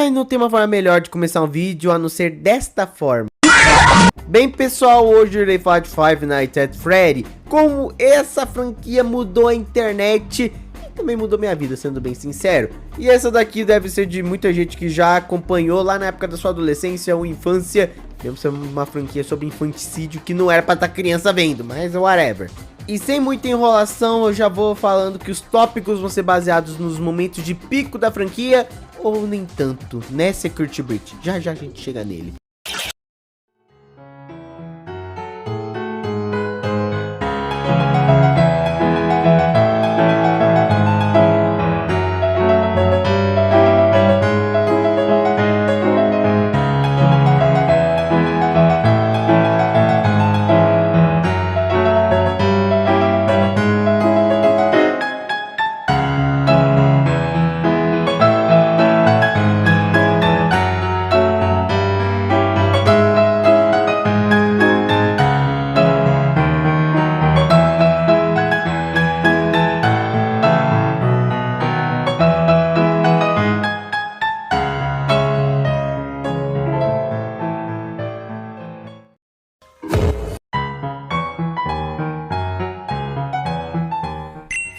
Mas não tem uma forma melhor de começar um vídeo a não ser desta forma. Bem pessoal, hoje eu irei falar de Five Nights at Freddy, como essa franquia mudou a internet e também mudou minha vida, sendo bem sincero. E essa daqui deve ser de muita gente que já acompanhou lá na época da sua adolescência ou infância. Mesmo ser uma franquia sobre infanticídio que não era pra estar criança vendo, mas whatever. E sem muita enrolação, eu já vou falando que os tópicos vão ser baseados nos momentos de pico da franquia, ou nem tanto, né, Security Breach? Já já a gente chega nele.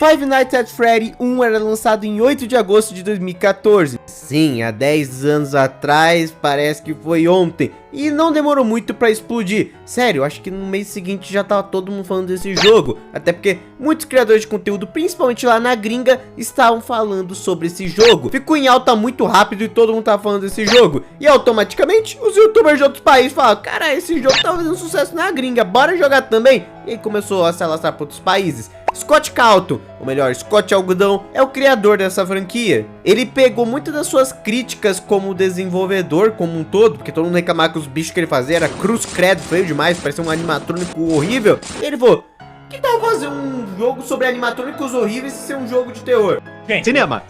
Five Nights at Freddy 1 era lançado em 8 de agosto de 2014. Sim, há 10 anos atrás, parece que foi ontem. E não demorou muito pra explodir. Sério, acho que no mês seguinte já tava todo mundo falando desse jogo. Até porque muitos criadores de conteúdo, principalmente lá na gringa, estavam falando sobre esse jogo. Ficou em alta muito rápido e todo mundo tava falando desse jogo. E automaticamente, os youtubers de outros países falaram: cara, esse jogo tá fazendo sucesso na gringa, bora jogar também. E aí começou a se alastrar para outros países. Scott Cawthon, ou melhor, Scott Algodão, é o criador dessa franquia. Ele pegou muitas das suas críticas como desenvolvedor como um todo, porque todo mundo reclamava que os bichos que ele fazia era cruz credo, feio demais, parecia um animatrônico horrível. E ele falou: que tal fazer um jogo sobre animatrônicos horríveis e ser um jogo de terror? Cinema!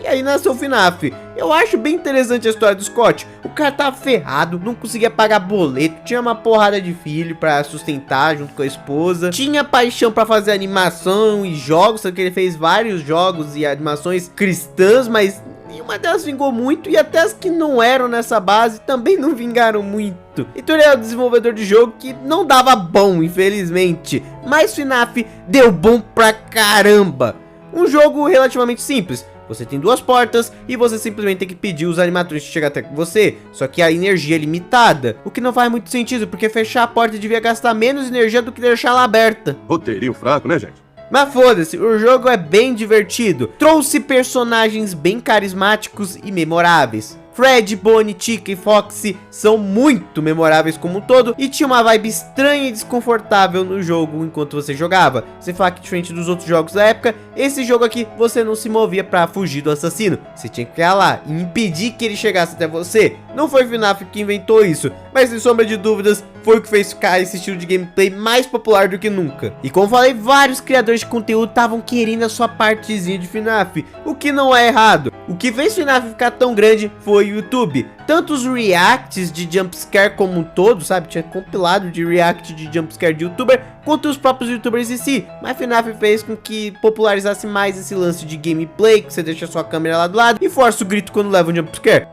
E aí nasceu o FNAF. Eu acho bem interessante a história do Scott. O cara tava ferrado, não conseguia pagar boleto, tinha uma porrada de filho pra sustentar junto com a esposa, tinha paixão pra fazer animação e jogos, só que ele fez vários jogos e animações cristãs, mas nenhuma delas vingou muito, e até as que não eram nessa base também não vingaram muito. Então ele era um desenvolvedor de jogo que não dava bom, infelizmente, mas FNAF deu bom pra caramba. Um jogo relativamente simples. Você tem duas portas e você simplesmente tem que pedir os animatrônicos chegar até você. Só que a energia é limitada, o que não faz muito sentido, porque fechar a porta devia gastar menos energia do que deixar ela aberta. Roteirinho fraco, né, gente? Mas foda-se, o jogo é bem divertido. Trouxe personagens bem carismáticos e memoráveis. Fred, Bonnie, Chica e Foxy são muito memoráveis como um todo, e tinha uma vibe estranha e desconfortável no jogo enquanto você jogava. Você fala que diferente dos outros jogos da época, esse jogo aqui você não se movia pra fugir do assassino. Você tinha que ficar lá e impedir que ele chegasse até você. Não foi o FNAF que inventou isso, mas sem sombra de dúvidas foi o que fez ficar esse estilo de gameplay mais popular do que nunca. E como falei, vários criadores de conteúdo estavam querendo a sua partezinha de FNAF, o que não é errado. O que fez FNAF ficar tão grande foi o YouTube. Tanto os reacts de jumpscare como um todo, sabe? Tinha compilado de react de jumpscare de youtuber, quanto os próprios youtubers em si. Mas FNAF fez com que popularizasse mais esse lance de gameplay, que você deixa a sua câmera lá do lado e força o grito quando leva um jumpscare.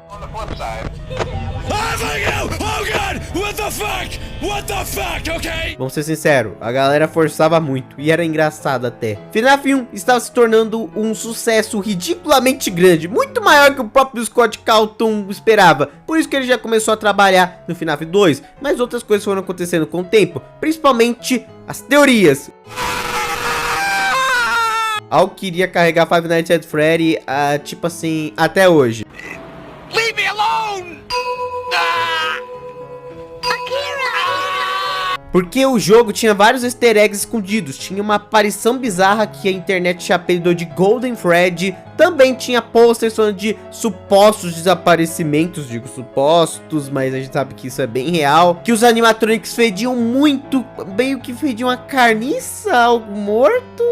Vamos ser sinceros, a galera forçava muito e era engraçado até. FNAF 1 estava se tornando um sucesso ridiculamente grande, muito maior que o próprio Scott Cawthon esperava. Por isso que ele já começou a trabalhar no FNAF 2, mas outras coisas foram acontecendo com o tempo, principalmente as teorias. Algo que iria carregar Five Nights at Freddy, tipo assim, até hoje. Leave me alone! Porque o jogo tinha vários easter eggs escondidos, tinha uma aparição bizarra que a internet apelidou de Golden Freddy, também tinha posters falando de supostos desaparecimentos, digo supostos, mas a gente sabe que isso é bem real, que os animatronics fediam muito, meio que fediam a carniça, algo morto,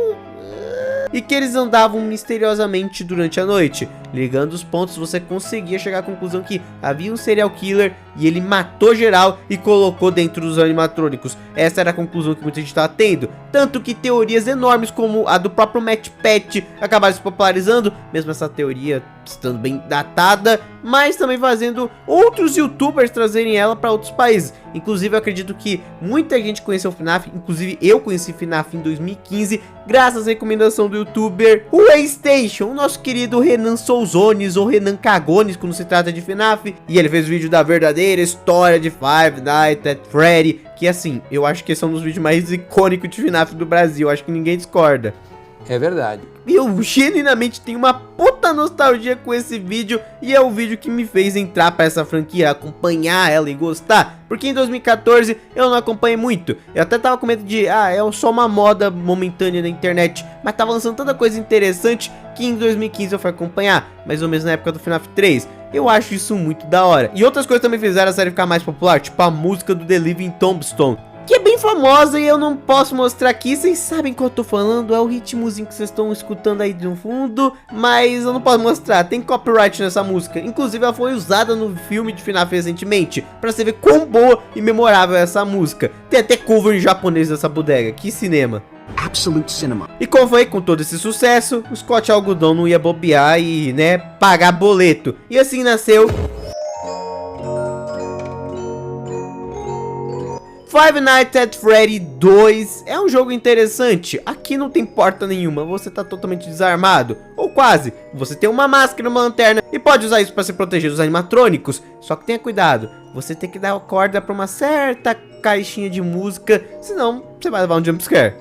e que eles andavam misteriosamente durante a noite. Ligando os pontos, você conseguia chegar à conclusão que havia um serial killer e ele matou geral e colocou dentro dos animatrônicos. Essa era a conclusão que muita gente estava tendo. Tanto que teorias enormes como a do próprio Matt Pat acabaram se popularizando, mesmo essa teoria estando bem datada, mas também fazendo outros youtubers trazerem ela para outros países. Inclusive eu acredito que muita gente conheceu o FNAF, inclusive eu conheci FNAF em 2015, graças à recomendação do youtuber PlayStation, o nosso querido Renan Souzones, ou Renan Cagones quando se trata de FNAF. E ele fez o vídeo da verdadeira história de Five Nights at Freddy, que assim, eu acho que esse é um dos vídeos mais icônicos de FNAF do Brasil, acho que ninguém discorda. É verdade. Eu genuinamente tenho uma puta nostalgia com esse vídeo, e é o vídeo que me fez entrar pra essa franquia, acompanhar ela e gostar. Porque em 2014 eu não acompanhei muito, eu até tava com medo de, é só uma moda momentânea na internet, mas tava lançando tanta coisa interessante que em 2015 eu fui acompanhar, mais ou menos na época do FNAF 3. Eu acho isso muito da hora. E outras coisas também fizeram a série ficar mais popular, tipo a música do The Living Tombstone, que é bem famosa e eu não posso mostrar aqui. Vocês sabem qual eu tô falando, é o ritmozinho que vocês estão escutando aí de um fundo, mas eu não posso mostrar, tem copyright nessa música. Inclusive ela foi usada no filme de FNAF recentemente, pra você ver quão boa e memorável é essa música. Tem até cover em japonês dessa bodega, que cinema. Absolute cinema. E como foi com todo esse sucesso, o Scott Algodão não ia bobear e, pagar boleto. E assim nasceu Five Nights at Freddy 2. É um jogo interessante. Aqui não tem porta nenhuma, você tá totalmente desarmado, ou quase. Você tem uma máscara, uma lanterna e pode usar isso para se proteger dos animatrônicos. Só que tenha cuidado, você tem que dar a corda para uma certa caixinha de música, senão você vai levar um jumpscare.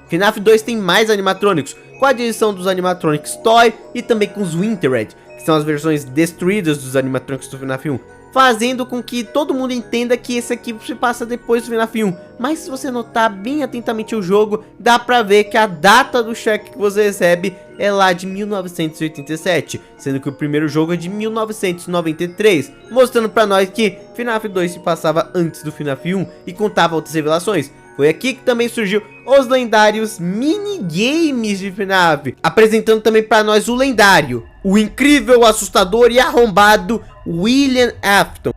FNAF 2 tem mais animatrônicos, com a adição dos animatronics Toy e também com os Wintered, que são as versões destruídas dos animatrônicos do FNAF 1. Fazendo com que todo mundo entenda que esse aqui se passa depois do FNAF 1. Mas se você notar bem atentamente o jogo, dá pra ver que a data do cheque que você recebe é lá de 1987, sendo que o primeiro jogo é de 1993, mostrando pra nós que FNAF 2 se passava antes do FNAF 1 e contava outras revelações. Foi aqui que também surgiu os lendários minigames de FNAF, apresentando também pra nós o lendário, o incrível, assustador e arrombado William Afton.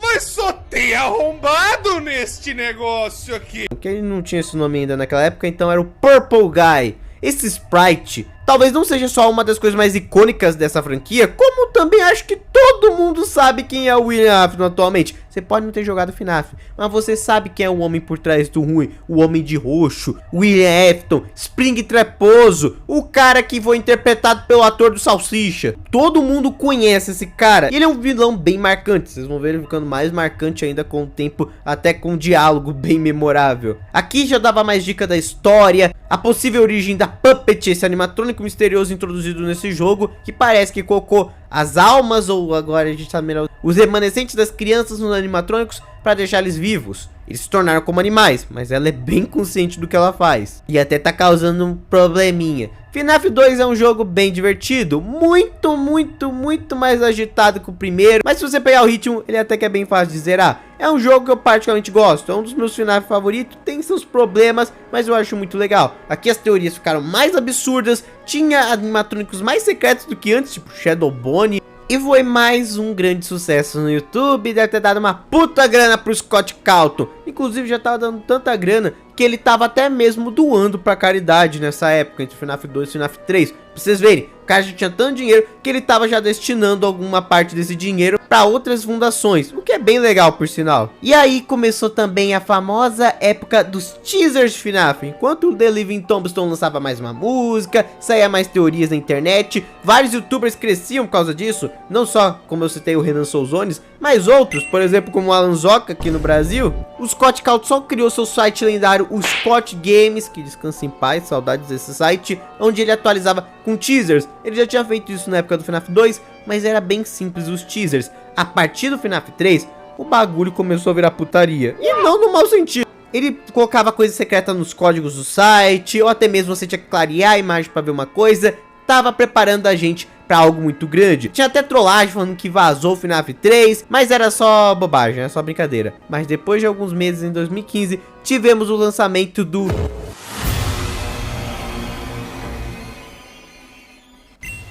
Mas só tem arrombado neste negócio aqui. Porque ele não tinha esse nome ainda naquela época, então era o Purple Guy. Esse sprite talvez não seja só uma das coisas mais icônicas dessa franquia, como também acho que todo mundo sabe quem é o William Afton atualmente. Você pode não ter jogado FNAF, mas você sabe quem é o homem por trás do ruim, o homem de roxo, William Afton, Spring Treposo, o cara que foi interpretado pelo ator do Salsicha. Todo mundo conhece esse cara, e ele é um vilão bem marcante, vocês vão ver ele ficando mais marcante ainda com o tempo, até com um diálogo bem memorável. Aqui já dava mais dica da história, a possível origem da Puppet, esse animatrônico misterioso introduzido nesse jogo, que parece que colocou as almas, ou agora a gente sabe melhor, os remanescentes das crianças nos animatrônicos para deixar eles vivos. Eles se tornaram como animais, mas ela é bem consciente do que ela faz, e até tá causando um probleminha. FNAF 2 é um jogo bem divertido, muito mais agitado que o primeiro, mas se você pegar o ritmo, ele até que é bem fácil de zerar. É um jogo que eu particularmente gosto, é um dos meus FNAF favoritos, tem seus problemas, mas eu acho muito legal. Aqui as teorias ficaram mais absurdas, tinha animatrônicos mais secretos do que antes, tipo Shadow Bonnie. E foi mais um grande sucesso no YouTube, deve ter dado uma puta grana pro Scott Calton. Inclusive já tava dando tanta grana que ele tava até mesmo doando pra caridade nessa época, entre FNAF 2 e FNAF 3. Pra vocês verem, o cara já tinha tanto dinheiro que ele tava já destinando alguma parte desse dinheiro pra outras fundações, o que é bem legal por sinal. E aí começou também a famosa época dos teasers de FNAF. Enquanto o The Living Tombstone lançava mais uma música, saía mais teorias na internet, vários youtubers cresciam por causa disso, não só, como eu citei, o Renan Souzones, mas outros, por exemplo, como o Alan Zoca aqui no Brasil. O Scott Calton criou seu site lendário, o Scott Games, que descansa em paz, saudades desse site, onde ele atualizava com teasers. Ele já tinha feito isso na época do FNAF 2, mas era bem simples os teasers. A partir do FNAF 3, o bagulho começou a virar putaria, e não no mau sentido. Ele colocava coisa secreta nos códigos do site, ou até mesmo você tinha que clarear a imagem para ver uma coisa. Tava preparando a gente pra algo muito grande. Tinha até trollagem falando que vazou o FNAF 3, mas era só bobagem, era só brincadeira. Mas depois de alguns meses, em 2015, tivemos o lançamento do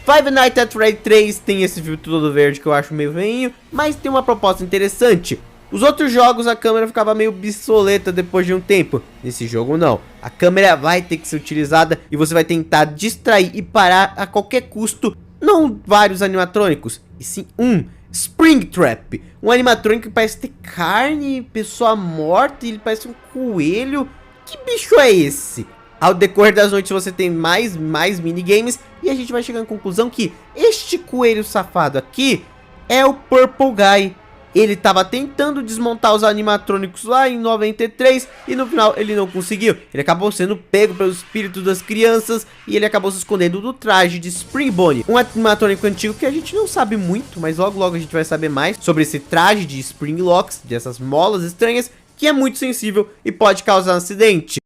Five Nights at Freddy's 3 tem esse filtro todo verde que eu acho meio feinho, mas tem uma proposta interessante. Os outros jogos a câmera ficava meio obsoleta depois de um tempo. Nesse jogo não. A câmera vai ter que ser utilizada e você vai tentar distrair e parar a qualquer custo. Não vários animatrônicos, e sim um Springtrap. Um animatrônico que parece ter carne, pessoa morta, e ele parece um coelho. Que bicho é esse? Ao decorrer das noites você tem mais minigames e a gente vai chegar à conclusão que este coelho safado aqui é o Purple Guy. Ele estava tentando desmontar os animatrônicos lá em 93 e no final ele não conseguiu. Ele acabou sendo pego pelos espíritos das crianças e ele acabou se escondendo do traje de Spring Bonnie, um animatrônico antigo que a gente não sabe muito, mas logo a gente vai saber mais sobre esse traje de Spring Locks, dessas molas estranhas, que é muito sensível e pode causar um acidente.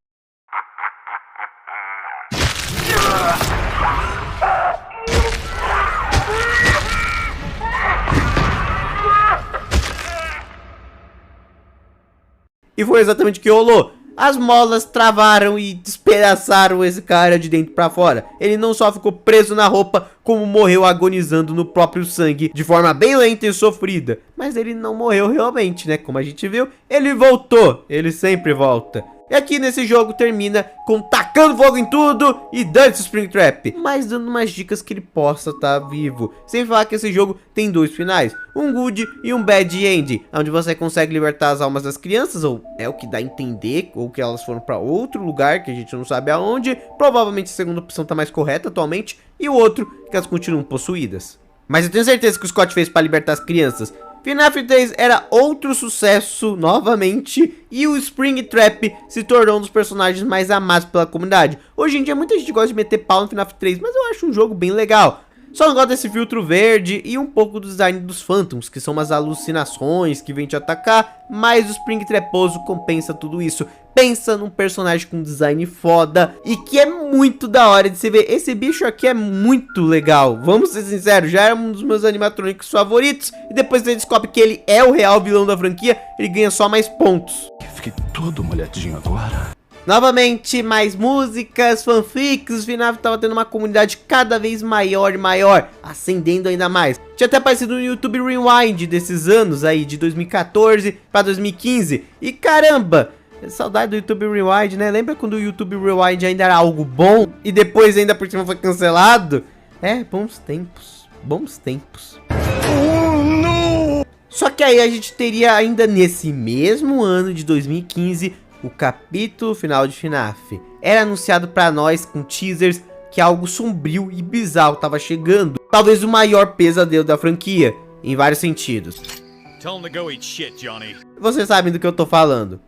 E foi exatamente o que rolou. As molas travaram e despedaçaram esse cara de dentro pra fora. Ele não só ficou preso na roupa, como morreu agonizando no próprio sangue, de forma bem lenta e sofrida. Mas ele não morreu realmente, né? Como a gente viu, ele voltou. Ele sempre volta. E aqui nesse jogo termina com tacando fogo em tudo e dando-se Springtrap, mas dando umas dicas que ele possa estar vivo. Sem falar que esse jogo tem dois finais, um good e um bad end, onde você consegue libertar as almas das crianças, ou é o que dá a entender, ou que elas foram para outro lugar que a gente não sabe aonde. Provavelmente a segunda opção tá mais correta atualmente, e o outro que elas continuam possuídas. Mas eu tenho certeza que o Scott fez para libertar as crianças. FNAF 3 era outro sucesso novamente e o Springtrap se tornou um dos personagens mais amados pela comunidade. Hoje em dia muita gente gosta de meter pau no FNAF 3, mas eu acho um jogo bem legal. Só não gosto desse filtro verde e um pouco do design dos Phantoms, que são umas alucinações que vêm te atacar, mas o Springtraposo compensa tudo isso. Pensa num personagem com design foda e que é muito da hora de se ver. Esse bicho aqui é muito legal, vamos ser sinceros, já era um dos meus animatrônicos favoritos. E depois você descobre que ele é o real vilão da franquia, ele ganha só mais pontos. Eu fiquei todo molhadinho agora. Novamente, mais músicas, fanfics, o FNAF tava tendo uma comunidade cada vez maior e maior, ascendendo ainda mais. Tinha até aparecido no YouTube Rewind desses anos aí, de 2014 pra 2015. E caramba, saudade do YouTube Rewind, né? Lembra quando o YouTube Rewind ainda era algo bom e depois ainda por cima foi cancelado? É, bons tempos, bons tempos. Oh, não! Só que aí a gente teria ainda nesse mesmo ano de 2015... o capítulo final de FNAF. Era anunciado pra nós com teasers que algo sombrio e bizarro tava chegando. Talvez o maior pesadelo da franquia, em vários sentidos. Tell him to go eat shit, Johnny. Vocês sabem do que eu tô falando.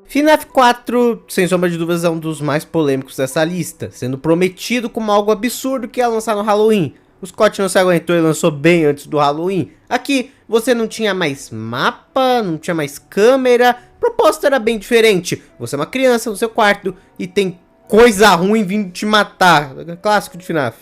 FNAF 4, sem sombra de dúvidas, é um dos mais polêmicos dessa lista, sendo prometido como algo absurdo que ia lançar no Halloween. O Scott não se aguentou e lançou bem antes do Halloween. Aqui, você não tinha mais mapa, não tinha mais câmera. A proposta era bem diferente. Você é uma criança no seu quarto e tem coisa ruim vindo te matar. Clássico de FNAF.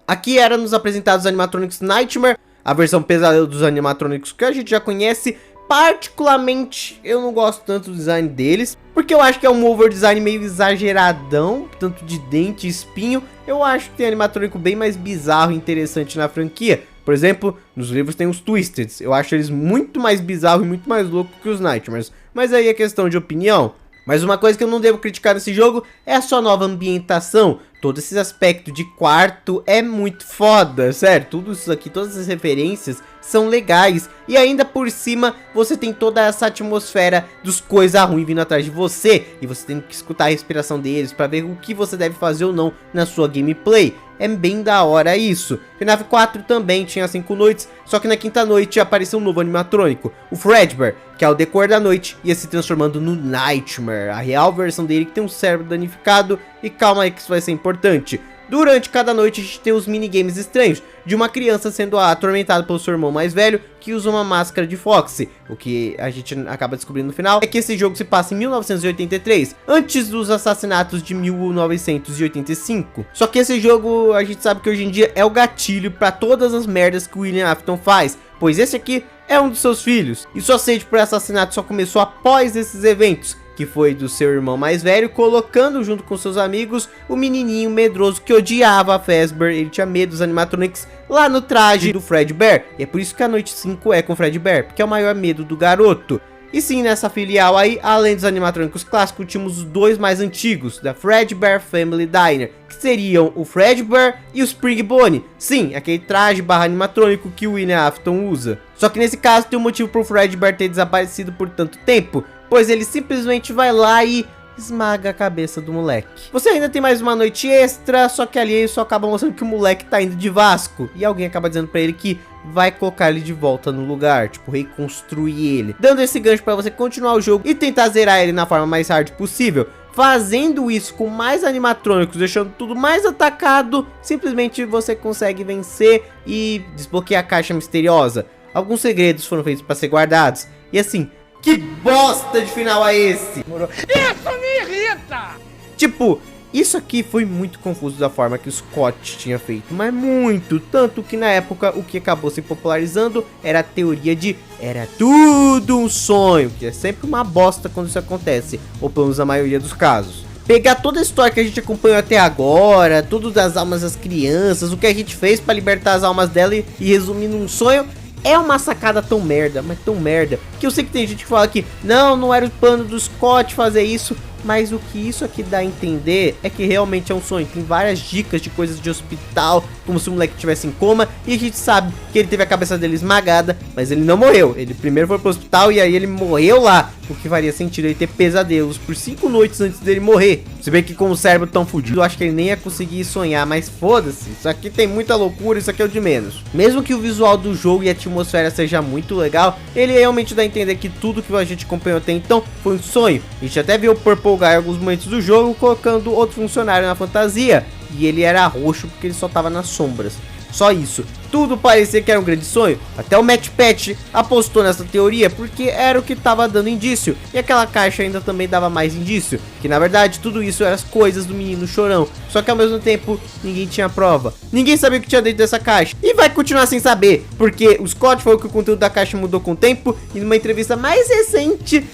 Aqui era nos apresentados os animatrônicos Nightmare, a versão pesadelo dos animatrônicos que a gente já conhece. Particularmente, eu não gosto tanto do design deles, porque eu acho que é um over design meio exageradão, tanto de dente e espinho. Eu acho que tem animatrônico bem mais bizarro e interessante na franquia. Por exemplo, nos livros tem os Twisteds. Eu acho eles muito mais bizarros e muito mais loucos que os Nightmares. Mas aí é questão de opinião. Mas uma coisa que eu não devo criticar nesse jogo é a sua nova ambientação. Todo esse aspecto de quarto é muito foda, sério. Tudo isso aqui, todas essas referências são legais. E ainda por cima, você tem toda essa atmosfera dos coisas ruins vindo atrás de você. E você tem que escutar a respiração deles para ver o que você deve fazer ou não na sua gameplay. É bem da hora isso. FNAF 4 também tinha 5 noites, só que na quinta noite apareceu um novo animatrônico, o Fredbear, que ao decorrer da noite ia se transformando no Nightmare, a real versão dele que tem um cérebro danificado. E calma aí que isso vai ser importante. Durante cada noite a gente tem os minigames estranhos de uma criança sendo atormentada pelo seu irmão mais velho, que usa uma máscara de Foxy. O que a gente acaba descobrindo no final é que esse jogo se passa em 1983, antes dos assassinatos de 1985. Só que esse jogo a gente sabe que hoje em dia é o gatilho para todas as merdas que o William Afton faz, pois esse aqui é um dos seus filhos, e sua sede por assassinato só começou após esses eventos. que foi do seu irmão mais velho, colocando junto com seus amigos o menininho medroso que odiava a Fazbear. Ele tinha medo dos animatronics lá no traje do Fredbear. E é por isso que a noite 5 é com o Fredbear, porque é o maior medo do garoto. E sim, nessa filial aí, além dos animatrônicos clássicos, tínhamos os dois mais antigos, da Fredbear Family Diner, que seriam o Fredbear e o Spring Bonnie. Sim, aquele traje barra animatrônico que o William Afton usa. Só que nesse caso tem um motivo pro Fredbear ter desaparecido por tanto tempo, pois ele simplesmente vai lá e esmaga a cabeça do moleque. Você ainda tem mais uma noite extra, só que ali ele só acaba mostrando que o moleque tá indo de Vasco. E alguém acaba dizendo pra ele que vai colocar ele de volta no lugar, tipo, reconstruir ele. Dando esse gancho pra você continuar o jogo e tentar zerar ele na forma mais hard possível. Fazendo isso com mais animatrônicos, deixando tudo mais atacado, simplesmente você consegue vencer e desbloquear a caixa misteriosa. Alguns segredos foram feitos para ser guardados. E assim, que bosta de final é esse? Isso me irrita! Tipo, isso aqui foi muito confuso da forma que o Scott tinha feito, mas muito, tanto que na época o que acabou se popularizando era a teoria de era tudo um sonho, que é sempre uma bosta quando isso acontece, ou pelo menos a maioria dos casos. Pegar toda a história que a gente acompanhou até agora, tudo das almas das crianças, o que a gente fez pra libertar as almas dela e resumir num sonho, é uma sacada tão merda, mas tão merda, que eu sei que tem gente que fala que não era o plano do Scott fazer isso, mas o que isso aqui dá a entender é que realmente é um sonho. Tem várias dicas de coisas de hospital, como se o moleque estivesse em coma, e a gente sabe que ele teve a cabeça dele esmagada, mas ele não morreu. Ele primeiro foi pro hospital e aí ele morreu lá, o que faria sentido ele ter pesadelos por 5 noites antes dele morrer. Se bem que com o cérebro tão fudido, eu acho que ele nem ia conseguir sonhar, mas foda-se, isso aqui tem muita loucura, isso aqui é o de menos. Mesmo que o visual do jogo e a atmosfera seja muito legal, ele realmente dá a entender que tudo que a gente acompanhou até então foi um sonho. A gente até viu o Purple Guy em alguns momentos do jogo colocando outro funcionário na fantasia, e ele era roxo porque ele só tava nas sombras. Só isso. Tudo parecia que era um grande sonho. Até o Matt Patch apostou nessa teoria porque era o que tava dando indício. E aquela caixa ainda também dava mais indício. Que na verdade tudo isso eram as coisas do menino chorão. Só que ao mesmo tempo ninguém tinha prova. Ninguém sabia o que tinha dentro dessa caixa. E vai continuar sem saber. Porque o Scott falou que o conteúdo da caixa mudou com o tempo. E numa entrevista mais recente,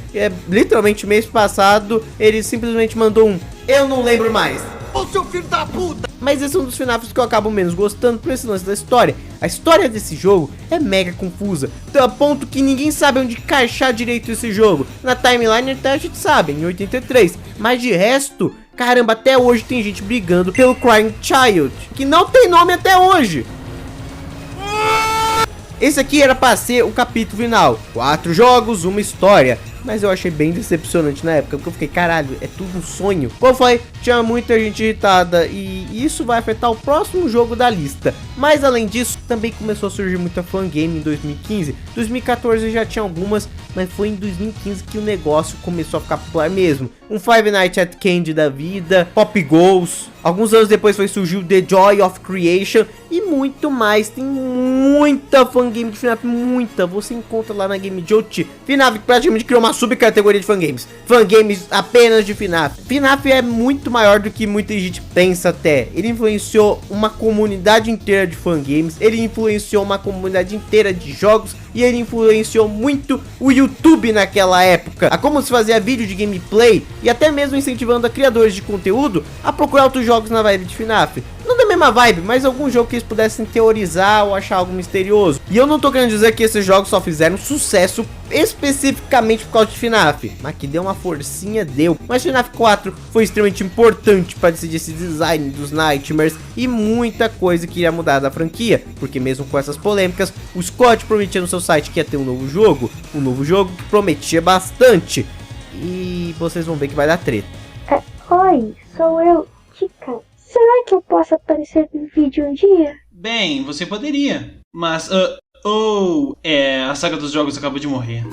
literalmente mês passado, ele simplesmente mandou um: eu não lembro mais. Ô seu filho da puta! Mas esse é um dos FNAFs que eu acabo menos gostando por esse lance da história. A história desse jogo é mega confusa, a ponto que ninguém sabe onde encaixar direito esse jogo. Na timeline até a gente sabe, em 83, mas de resto, caramba, até hoje tem gente brigando pelo Crying Child, que não tem nome até hoje. Esse aqui era pra ser o capítulo final, 4 jogos, uma história. Mas eu achei bem decepcionante na época, porque eu fiquei, caralho, é tudo um sonho. Como foi, tinha muita gente irritada e isso vai afetar o próximo jogo da lista. Mas além disso, também começou a surgir muita fangame em 2015. 2014 já tinha algumas, mas foi em 2015 que o negócio começou a ficar popular mesmo. Um Five Nights at Candy da vida, Pop Goes. Alguns anos depois surgiu The Joy of Creation e muito mais. Tem muita fangame de FNAF, muita. Você encontra lá na Game Jolt. FNAF praticamente criou uma subcategoria de fangames. Fangames apenas de FNAF. FNAF é muito maior do que muita gente pensa até. Ele influenciou uma comunidade inteira de fangames. Ele influenciou uma comunidade inteira de jogos. E ele influenciou muito o YouTube naquela época. A como se fazia vídeo de gameplay. E até mesmo incentivando a criadores de conteúdo a procurar outros jogos na vibe de FNAF. Não da mesma vibe, mas algum jogo que eles pudessem teorizar ou achar algo misterioso. E eu não tô querendo dizer que esses jogos só fizeram sucesso especificamente por causa de FNAF, mas que deu uma forcinha, deu. Mas FNAF 4 foi extremamente importante para decidir esse design dos Nightmares e muita coisa que iria mudar da franquia, porque mesmo com essas polêmicas, o Scott prometia no seu site que ia ter um novo jogo que prometia bastante. E vocês vão ver que vai dar treta. Oi, sou eu, Chica. Será que eu posso aparecer no vídeo um dia? Bem, você poderia, mas... a saga dos jogos acabou de morrer.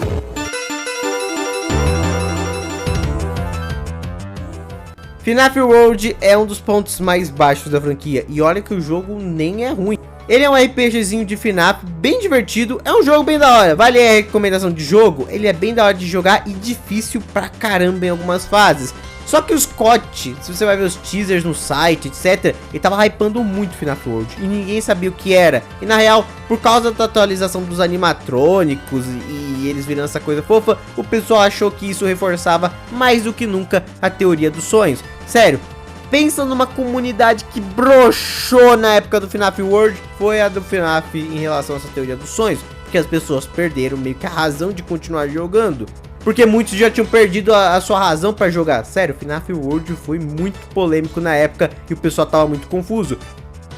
FNAF World é um dos pontos mais baixos da franquia, e olha que o jogo nem é ruim. Ele é um RPGzinho de FNAF, bem divertido, é um jogo bem da hora. Vale a recomendação de jogo, ele é bem da hora de jogar e difícil pra caramba em algumas fases. Só que o Scott, se você vai ver os teasers no site, etc, ele tava hypando muito FNAF World e ninguém sabia o que era. E na real, por causa da atualização dos animatrônicos e eles virando essa coisa fofa, o pessoal achou que isso reforçava mais do que nunca a teoria dos sonhos. Sério, pensa numa comunidade que broxou na época do FNAF World, foi a do FNAF em relação a essa teoria dos sonhos, porque as pessoas perderam meio que a razão de continuar jogando. Porque muitos já tinham perdido a sua razão para jogar. Sério, FNAF World foi muito polêmico na época e o pessoal tava muito confuso.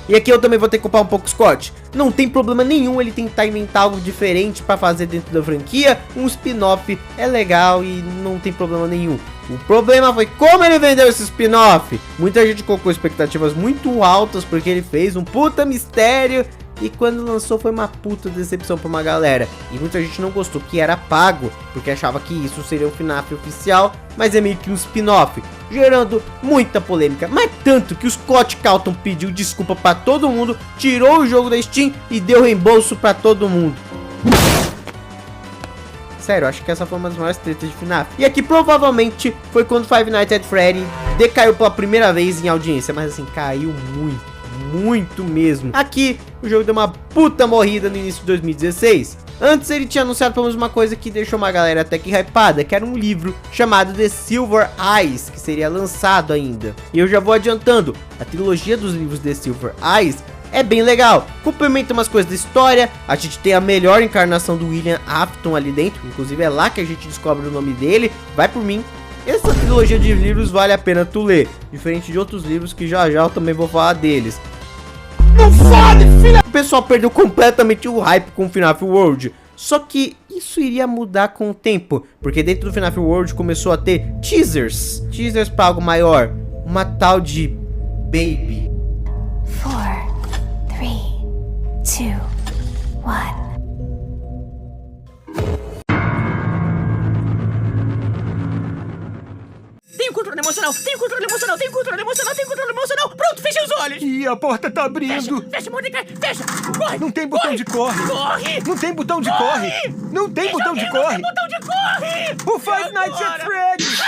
E aqui eu também vou ter que culpar um pouco o Scott. Não tem problema nenhum ele tentar inventar algo diferente para fazer dentro da franquia. Um spin-off é legal e não tem problema nenhum. O problema foi como ele vendeu esse spin-off. Muita gente colocou expectativas muito altas porque ele fez um puta mistério. E quando lançou foi uma puta decepção pra uma galera. E muita gente não gostou que era pago, porque achava que isso seria o FNAF oficial, mas é meio que um spin-off, gerando muita polêmica. Mas tanto que o Scott Calton pediu desculpa pra todo mundo, tirou o jogo da Steam e deu reembolso pra todo mundo. Sério, acho que essa foi uma das maiores tretas de FNAF. E aqui provavelmente foi quando Five Nights at Freddy decaiu pela primeira vez em audiência, mas assim, caiu muito mesmo. Aqui o jogo deu uma puta morrida no início de 2016. Antes ele tinha anunciado pelo menos uma coisa que deixou uma galera até que hypada, que era um livro chamado The Silver Eyes, que seria lançado ainda. E eu já vou adiantando, a trilogia dos livros The Silver Eyes é bem legal, complementa umas coisas da história. A gente tem a melhor encarnação do William Afton ali dentro, inclusive é lá que a gente descobre o nome dele. Vai por mim, essa trilogia de livros vale a pena tu ler, diferente de outros livros que já eu também vou falar deles. Não fode, filha! O pessoal perdeu completamente o hype com o FNAF World. Só que isso iria mudar com o tempo, porque dentro do FNAF World começou a ter teasers para algo maior, uma tal de Baby. 4, 3, 2, 1. Tenho controle emocional, tenho controle emocional, tenho controle emocional, tenho controle emocional. Pronto, fechei os olhos. E a porta tá abrindo. Fecha, Mordecai, fecha. Corre. Não tem botão de corre. Corre. Não tem botão de corre. Não tem botão de corre. Não tem botão de corre. O Five Nights at Freddy's.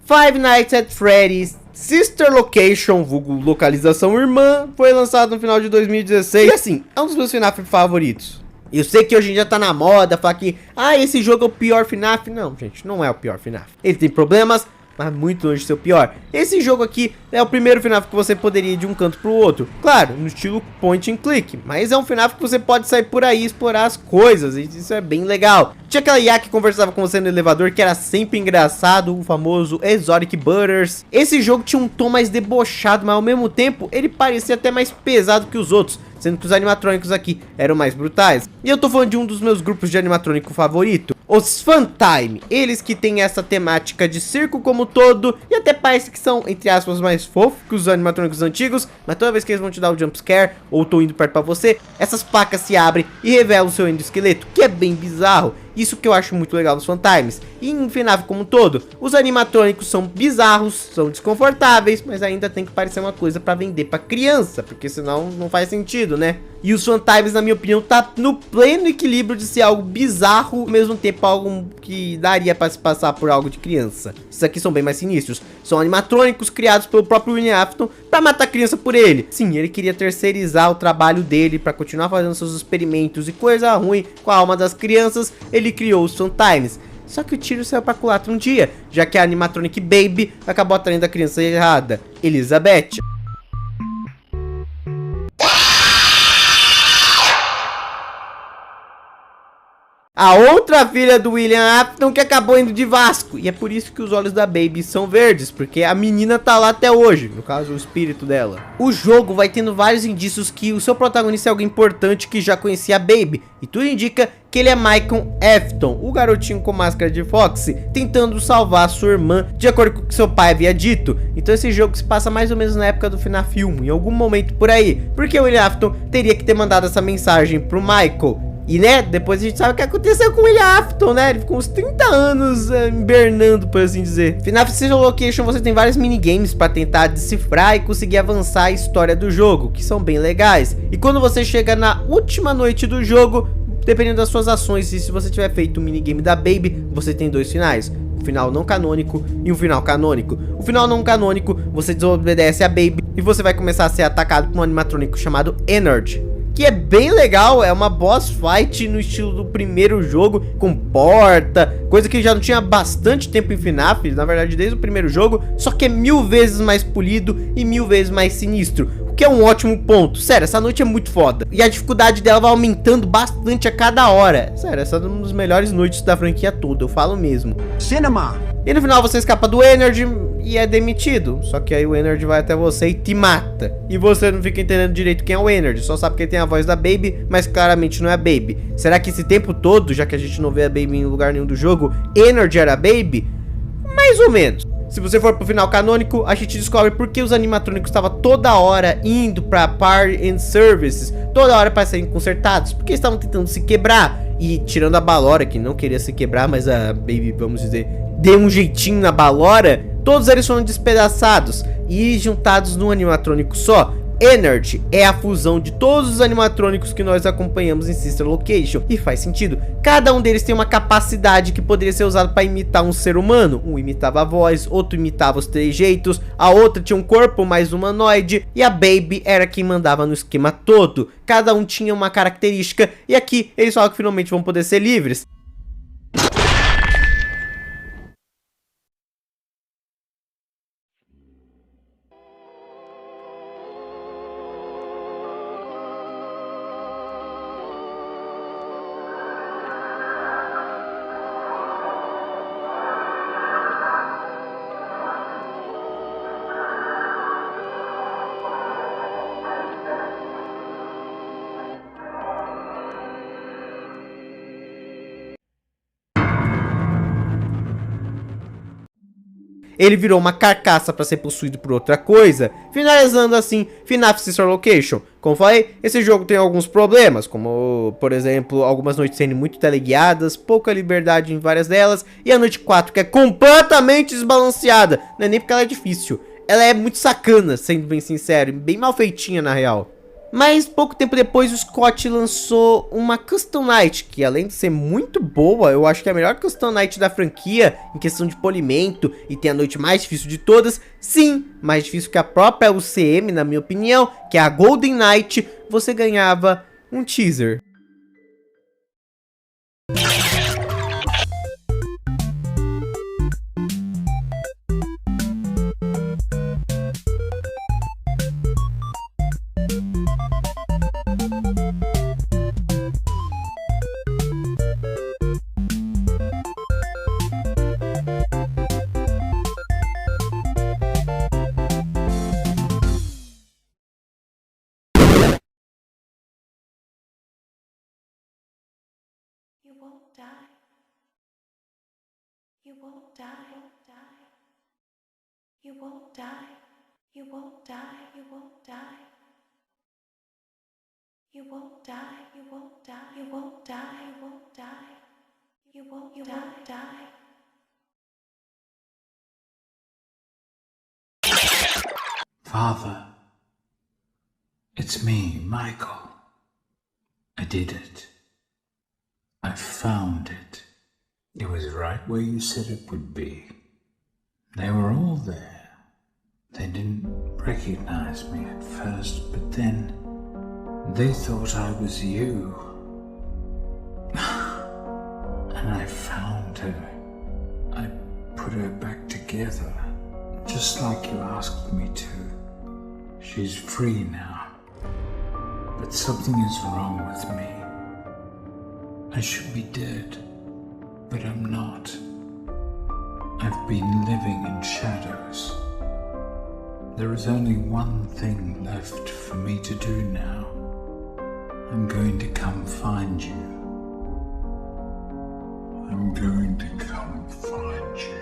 Five Nights at Freddy's Sister Location, vulgo localização irmã, foi lançado no final de 2016. E assim, é um dos meus FNAF favoritos. Eu sei que hoje em dia tá na moda falar que esse jogo é o pior FNAF. Não, gente, não é o pior FNAF. Ele tem problemas, mas muito longe de ser o pior. Esse jogo aqui é o primeiro FNAF que você poderia ir de um canto pro outro. Claro, no estilo point and click, mas é um FNAF que você pode sair por aí e explorar as coisas, e isso é bem legal. Tinha aquela IA que conversava com você no elevador, que era sempre engraçado, o famoso Exotic Butters. Esse jogo tinha um tom mais debochado, mas ao mesmo tempo ele parecia até mais pesado que os outros, sendo que os animatrônicos aqui eram mais brutais. E eu tô falando de um dos meus grupos de animatrônico favorito, os Funtime. Eles que tem essa temática de circo como todo, e até parece que são, entre aspas, mais fofos que os animatrônicos antigos, mas toda vez que eles vão te dar o jumpscare, ou tô indo perto pra você, essas placas se abrem e revelam o seu endoesqueleto, que é bem bizarro. Isso que eu acho muito legal dos Funtimes. E em FNAF como um todo, os animatrônicos são bizarros, são desconfortáveis, mas ainda tem que parecer uma coisa pra vender pra criança, porque senão não faz sentido, né? E os Funtimes, na minha opinião, tá no pleno equilíbrio de ser algo bizarro, ao mesmo tempo algo que daria pra se passar por algo de criança. Esses aqui são bem mais sinistros. São animatrônicos criados pelo próprio William Afton pra matar a criança por ele. Sim, ele queria terceirizar o trabalho dele pra continuar fazendo seus experimentos e coisa ruim com a alma das crianças. Ele criou os Funtimes. Só que o tiro saiu pra culatra um dia, já que a animatronic Baby acabou atraindo a criança errada, Elizabeth. A outra filha do William Afton que acabou indo de Vasco. E é por isso que os olhos da Baby são verdes, porque a menina tá lá até hoje, no caso o espírito dela. O jogo vai tendo vários indícios que o seu protagonista é alguém importante que já conhecia a Baby, e tudo indica que ele é Michael Afton, o garotinho com máscara de Foxy, tentando salvar sua irmã, de acordo com o que seu pai havia dito. Então esse jogo se passa mais ou menos na época do FNAF 1, em algum momento por aí, porque o William Afton teria que ter mandado essa mensagem pro Michael. E né, depois a gente sabe o que aconteceu com o William Afton, né? Ele ficou uns 30 anos hibernando, por assim dizer. FNAF Sister Location você tem vários minigames pra tentar decifrar e conseguir avançar a história do jogo, que são bem legais. E quando você chega na última noite do jogo, dependendo das suas ações, e se você tiver feito o minigame da Baby, você tem dois finais. um final não canônico e um final canônico. O final não canônico, você desobedece a Baby e você vai começar a ser atacado por um animatrônico chamado Ennard, que é bem legal, é uma boss fight no estilo do primeiro jogo, com porta, coisa que já não tinha bastante tempo em FNAF, na verdade desde o primeiro jogo, só que é 1000 vezes mais polido e 1000 vezes mais sinistro, o que é um ótimo ponto. Sério, essa noite é muito foda, e a dificuldade dela vai aumentando bastante a cada hora. Sério, essa é uma das melhores noites da franquia toda, eu falo mesmo. Cinema! E no final você escapa do Ennard e é demitido. Só que aí o Ennard vai até você e te mata. E você não fica entendendo direito quem é o Ennard. Só sabe que ele tem a voz da Baby, mas claramente não é a Baby. Será que esse tempo todo, já que a gente não vê a Baby em lugar nenhum do jogo, Ennard era a Baby? Mais ou menos. Se você for pro final canônico, a gente descobre por que os animatrônicos estavam toda hora indo pra Party and Services, toda hora para serem consertados, porque eles estavam tentando se quebrar. E tirando a Ballora, que não queria se quebrar, mas a Baby, vamos dizer, deu um jeitinho na Ballora, todos eles foram despedaçados e juntados num animatrônico só. Ennard é a fusão de todos os animatrônicos que nós acompanhamos em Sister Location, e faz sentido. Cada um deles tem uma capacidade que poderia ser usada para imitar um ser humano. Um imitava a voz, outro imitava os trejeitos, a outra tinha um corpo mais humanoide, e a Baby era quem mandava no esquema todo. Cada um tinha uma característica, e aqui eles falam que finalmente vão poder ser livres. Ele virou uma carcaça para ser possuído por outra coisa, finalizando assim FNAF Sister Location. Como falei, esse jogo tem alguns problemas, como por exemplo, algumas noites sendo muito teleguiadas, pouca liberdade em várias delas, e a noite 4 que é completamente desbalanceada. Não é nem porque ela é difícil, ela é muito sacana, sendo bem sincero, bem mal feitinha na real. Mas pouco tempo depois o Scott lançou uma Custom Night, que além de ser muito boa, eu acho que é a melhor Custom Night da franquia em questão de polimento, e tem a noite mais difícil de todas, sim, mais difícil que a própria UCM na minha opinião, que é a Golden Night. Você ganhava um teaser. You won't die. You won't die. You won't die. You won't die. You won't die. You won't die. You won't die. You won't die. You won't die. You won't die. Father, it's me, Michael. I did it. I found it. It was right where you said it would be. They were all there. They didn't recognize me at first, but then they thought I was you. And I found her. I put her back together, just like you asked me to. She's free now. But something is wrong with me. I should be dead, but I'm not. I've been living in shadows. There is only one thing left for me to do now. I'm going to come find you. I'm going to come find you.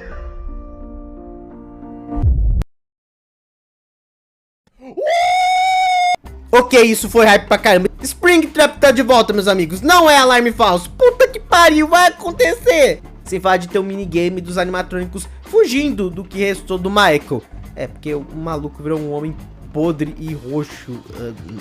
Ok, isso foi hype pra caramba. Springtrap tá de volta, meus amigos. Não é alarme falso. Puta que pariu, vai acontecer. Sem falar de ter um minigame dos animatrônicos fugindo do que restou do Michael. É, porque o maluco virou um homem podre e roxo,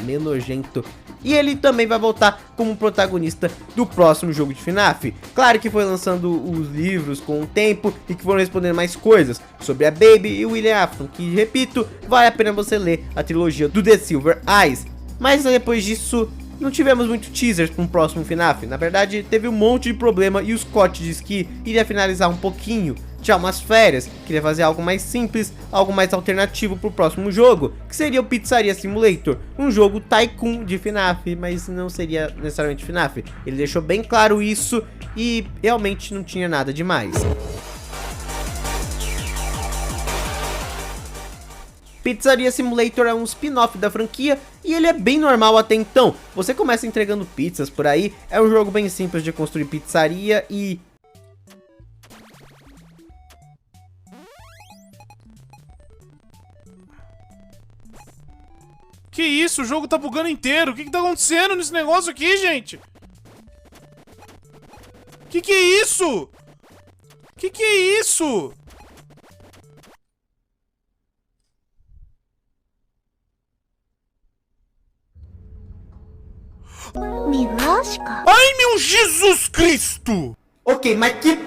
meio nojento. E ele também vai voltar como protagonista do próximo jogo de FNAF. Claro que foi lançando os livros com o tempo e que foram respondendo mais coisas sobre a Baby e o William Afton, que, repito, vale a pena você ler a trilogia do The Silver Eyes. Mas depois disso, não tivemos muito teasers para um próximo FNAF. Na verdade, teve um monte de problema e o Scott disse que iria finalizar um pouquinho, tirar umas férias, queria fazer algo mais simples, algo mais alternativo pro próximo jogo, que seria o Pizzaria Simulator, um jogo Tycoon de FNAF, mas não seria necessariamente FNAF. Ele deixou bem claro isso e realmente não tinha nada demais. Pizzaria Simulator é um spin-off da franquia e ele é bem normal até então. Você começa entregando pizzas por aí, é um jogo bem simples de construir pizzaria e... Que isso? O jogo tá bugando inteiro. O que tá acontecendo nesse negócio aqui, gente? Que é isso? Que é isso? Ai, meu Jesus Cristo! Ok, mas que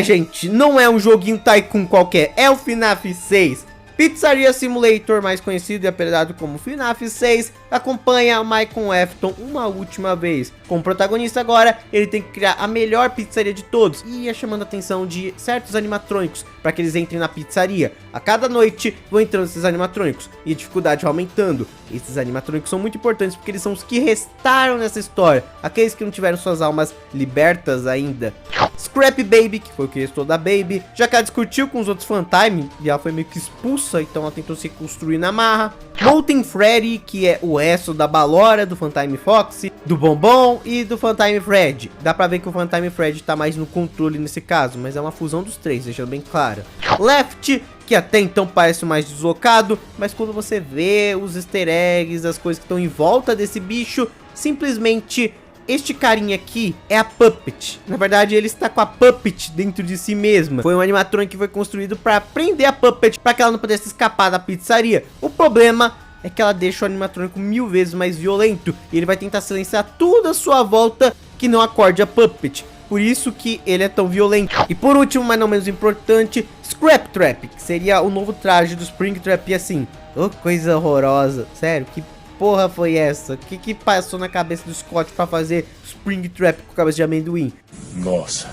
gente, não é um joguinho Tycoon qualquer, é o FNAF 6. Pizzaria Simulator, mais conhecido e apelidado como FNAF 6, acompanha Michael Afton uma última vez. Como protagonista agora, ele tem que criar a melhor pizzaria de todos e ia chamando a atenção de certos animatrônicos para que eles entrem na pizzaria. A cada noite vão entrando esses animatrônicos e a dificuldade vai aumentando. Esses animatrônicos são muito importantes porque eles são os que restaram nessa história, aqueles que não tiveram suas almas libertas ainda. Scrap Baby, que foi o que restou da Baby, já que ela discutiu com os outros Funtime e ela foi meio que expulsa, então ela tentou se construir na marra. Molten Freddy, que é o resto da Balora, do Funtime Fox, do Bombom e do Funtime Fred. Dá pra ver que o Funtime Fred tá mais no controle nesse caso, mas é uma fusão dos três, deixando bem claro. Left, que até então parece mais deslocado, mas quando você vê os easter eggs, as coisas que estão em volta desse bicho, simplesmente... este carinha aqui é a Puppet. Na verdade, ele está com a Puppet dentro de si mesma. Foi um animatrônico que foi construído para prender a Puppet, para que ela não pudesse escapar da pizzaria. O problema é que ela deixa o animatrônico 1000 vezes mais violento. E ele vai tentar silenciar tudo à sua volta que não acorde a Puppet. Por isso que ele é tão violento. E por último, mas não menos importante, Scrap Trap, que seria o novo traje do Springtrap. E assim, oh, coisa horrorosa. Sério, que porra foi essa? O que passou na cabeça do Scott pra fazer Springtrap com cabeça de amendoim? Nossa,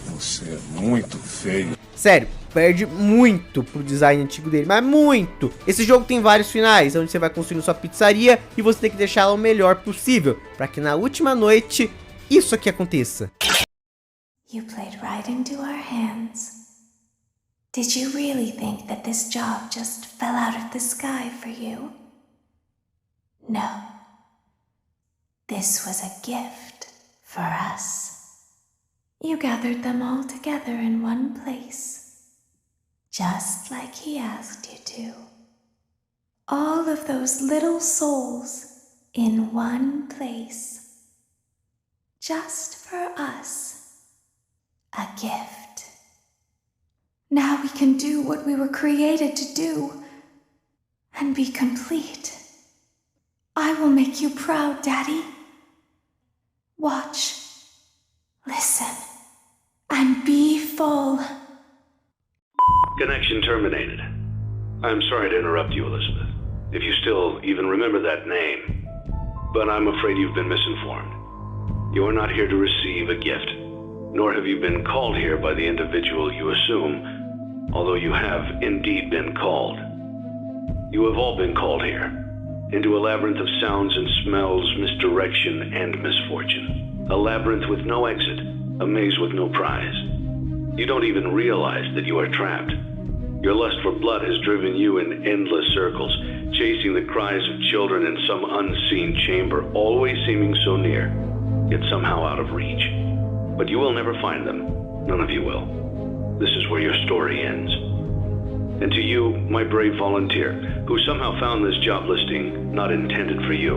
você é muito feio. Sério, perde muito pro design antigo dele, mas muito. Esse jogo tem vários finais, onde você vai construindo sua pizzaria e você tem que deixá-la o melhor possível, pra que na última noite, isso aqui aconteça. You played right into our hands. Did you really think that this job just fell out of the sky for you? No. This was a gift for us. You gathered them all together in one place, just like he asked you to. All of those little souls in one place, just for us. A gift. Now we can do what we were created to do and be complete. I will make you proud, Daddy. Watch, listen, and be full. Connection terminated. I'm sorry to interrupt you, Elizabeth, if you still even remember that name. But I'm afraid you've been misinformed. You are not here to receive a gift, nor have you been called here by the individual you assume, although you have indeed been called. You have all been called here, into a labyrinth of sounds and smells, misdirection and misfortune. A labyrinth with no exit, a maze with no prize. You don't even realize that you are trapped. Your lust for blood has driven you in endless circles, chasing the cries of children in some unseen chamber, always seeming so near, yet somehow out of reach. But you will never find them. None of you will. This is where your story ends. And to you, my brave volunteer, who somehow found this job listing not intended for you.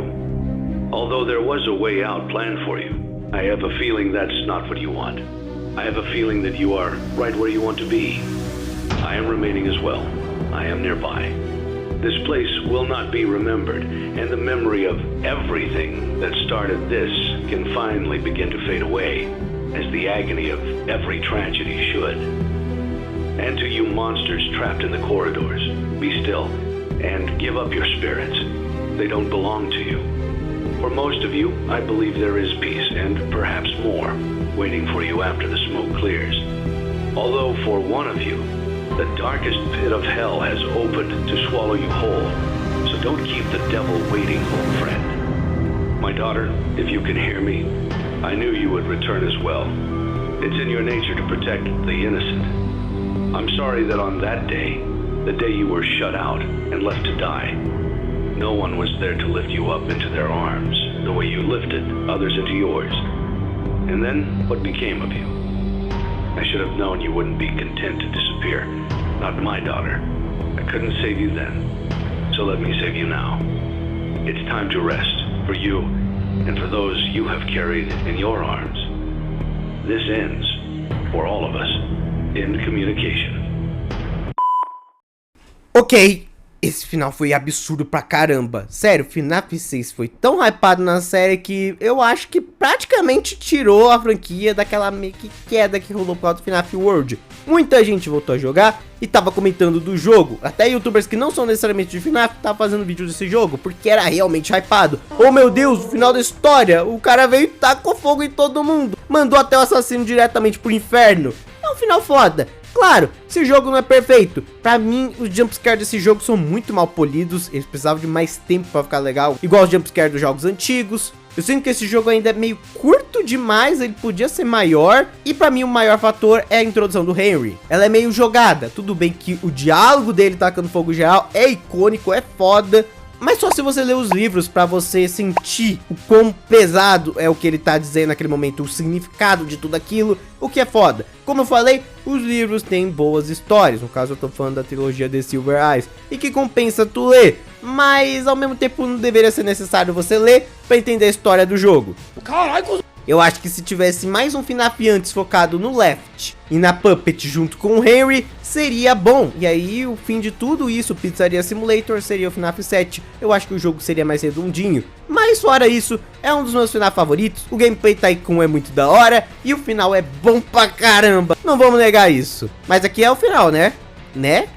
Although there was a way out planned for you, I have a feeling that's not what you want. I have a feeling that you are right where you want to be. I am remaining as well. I am nearby. This place will not be remembered, and the memory of everything that started this can finally begin to fade away, as the agony of every tragedy should. And to you monsters trapped in the corridors, be still, and give up your spirits. They don't belong to you. For most of you, I believe there is peace, and perhaps more, waiting for you after the smoke clears. Although for one of you, the darkest pit of hell has opened to swallow you whole. So don't keep the devil waiting, old friend. My daughter, if you can hear me, I knew you would return as well. It's in your nature to protect the innocent. I'm sorry that on that day, the day you were shut out and left to die, no one was there to lift you up into their arms the way you lifted others into yours. And then what became of you? I should have known you wouldn't be content to disappear. Not my daughter. I couldn't save you then. So let me save you now. It's time to rest for you and for those you have carried in your arms. This ends, for all of us, in communication. Ok, esse final foi absurdo pra caramba. Sério, FNAF 6 foi tão hypado na série que eu acho que praticamente tirou a franquia daquela meio que queda que rolou por causa do FNAF World. Muita gente voltou a jogar e tava comentando do jogo. Até youtubers que não são necessariamente de FNAF tava fazendo vídeo desse jogo, porque era realmente hypado. Oh meu Deus, o final da história, o cara veio e tacou fogo em todo mundo. Mandou até o assassino diretamente pro inferno. É um final foda. Claro, esse jogo não é perfeito. Pra mim, os jumpscares desse jogo são muito mal polidos. Eles precisavam de mais tempo pra ficar legal, igual os jumpscares dos jogos antigos. Eu sinto que esse jogo ainda é meio curto demais, ele podia ser maior. E pra mim o maior fator é a introdução do Henry. Ela é meio jogada, tudo bem que o diálogo dele tacando fogo geral é icônico, é foda. Mas só se você ler os livros pra você sentir o quão pesado é o que ele tá dizendo naquele momento, o significado de tudo aquilo, o que é foda. Como eu falei, os livros têm boas histórias, no caso eu tô falando da trilogia The Silver Eyes, e que compensa tu ler, mas ao mesmo tempo não deveria ser necessário você ler pra entender a história do jogo. Caralho! Eu acho que se tivesse mais um FNAF antes focado no Left e na Puppet junto com o Henry, seria bom. E aí o fim de tudo isso, Pizzaria Simulator, seria o FNAF 7. Eu acho que o jogo seria mais redondinho. Mas fora isso, é um dos meus FNAF favoritos. O gameplay Tycoon é muito da hora e o final é bom pra caramba. Não vamos negar isso. Mas aqui é o final, né? Né?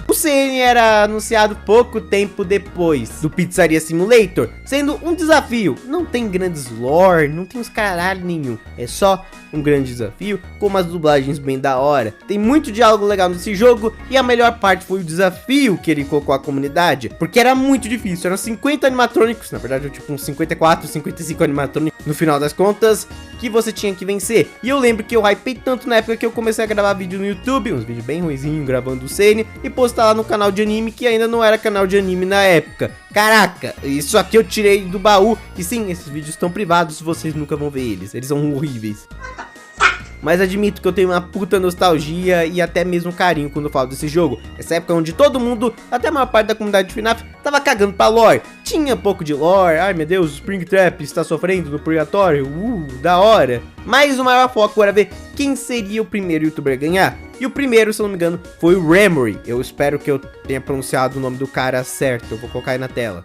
O CN era anunciado pouco tempo depois do Pizzaria Simulator, sendo um desafio. Não tem grandes lore, não tem os caralho nenhum. É só um grande desafio com umas dublagens bem da hora. Tem muito diálogo legal nesse jogo e a melhor parte foi o desafio que ele colocou à comunidade, porque era muito difícil. Eram 50 animatrônicos, na verdade tipo uns 54, 55 animatrônicos no final das contas, que você tinha que vencer. E eu lembro que eu hypei tanto na época que eu comecei a gravar vídeo no YouTube, uns vídeos bem ruizinhos gravando o CN, e postar lá no canal de anime, que ainda não era canal de anime na época. Caraca, isso aqui eu tirei do baú. E sim, esses vídeos estão privados, vocês nunca vão ver eles, eles são horríveis. Mas admito que eu tenho uma puta nostalgia e até mesmo carinho quando eu falo desse jogo. Essa época onde todo mundo, até a maior parte da comunidade de FNAF, tava cagando pra lore. Tinha pouco de lore, ai meu Deus, o Springtrap está sofrendo no purgatório, da hora. Mas o maior foco era ver quem seria o primeiro youtuber a ganhar. E o primeiro, se eu não me engano, foi o Remory. Eu espero que eu tenha pronunciado o nome do cara certo, eu vou colocar aí na tela.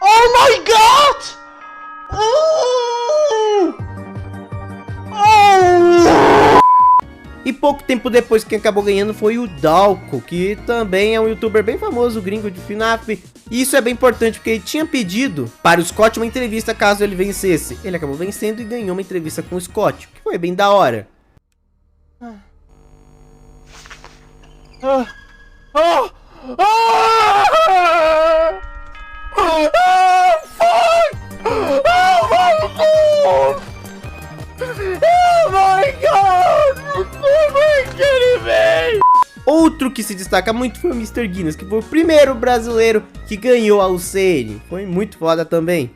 Oh my god! E pouco tempo depois quem acabou ganhando foi o Dalko, que também é um youtuber bem famoso, gringo de FNAF. E isso é bem importante porque ele tinha pedido para o Scott uma entrevista caso ele vencesse. Ele acabou vencendo e ganhou uma entrevista com o Scott, que foi bem da hora. Outro que se destaca muito foi o Mr. Guinness, que foi o primeiro brasileiro que ganhou a UCN. Foi muito foda também.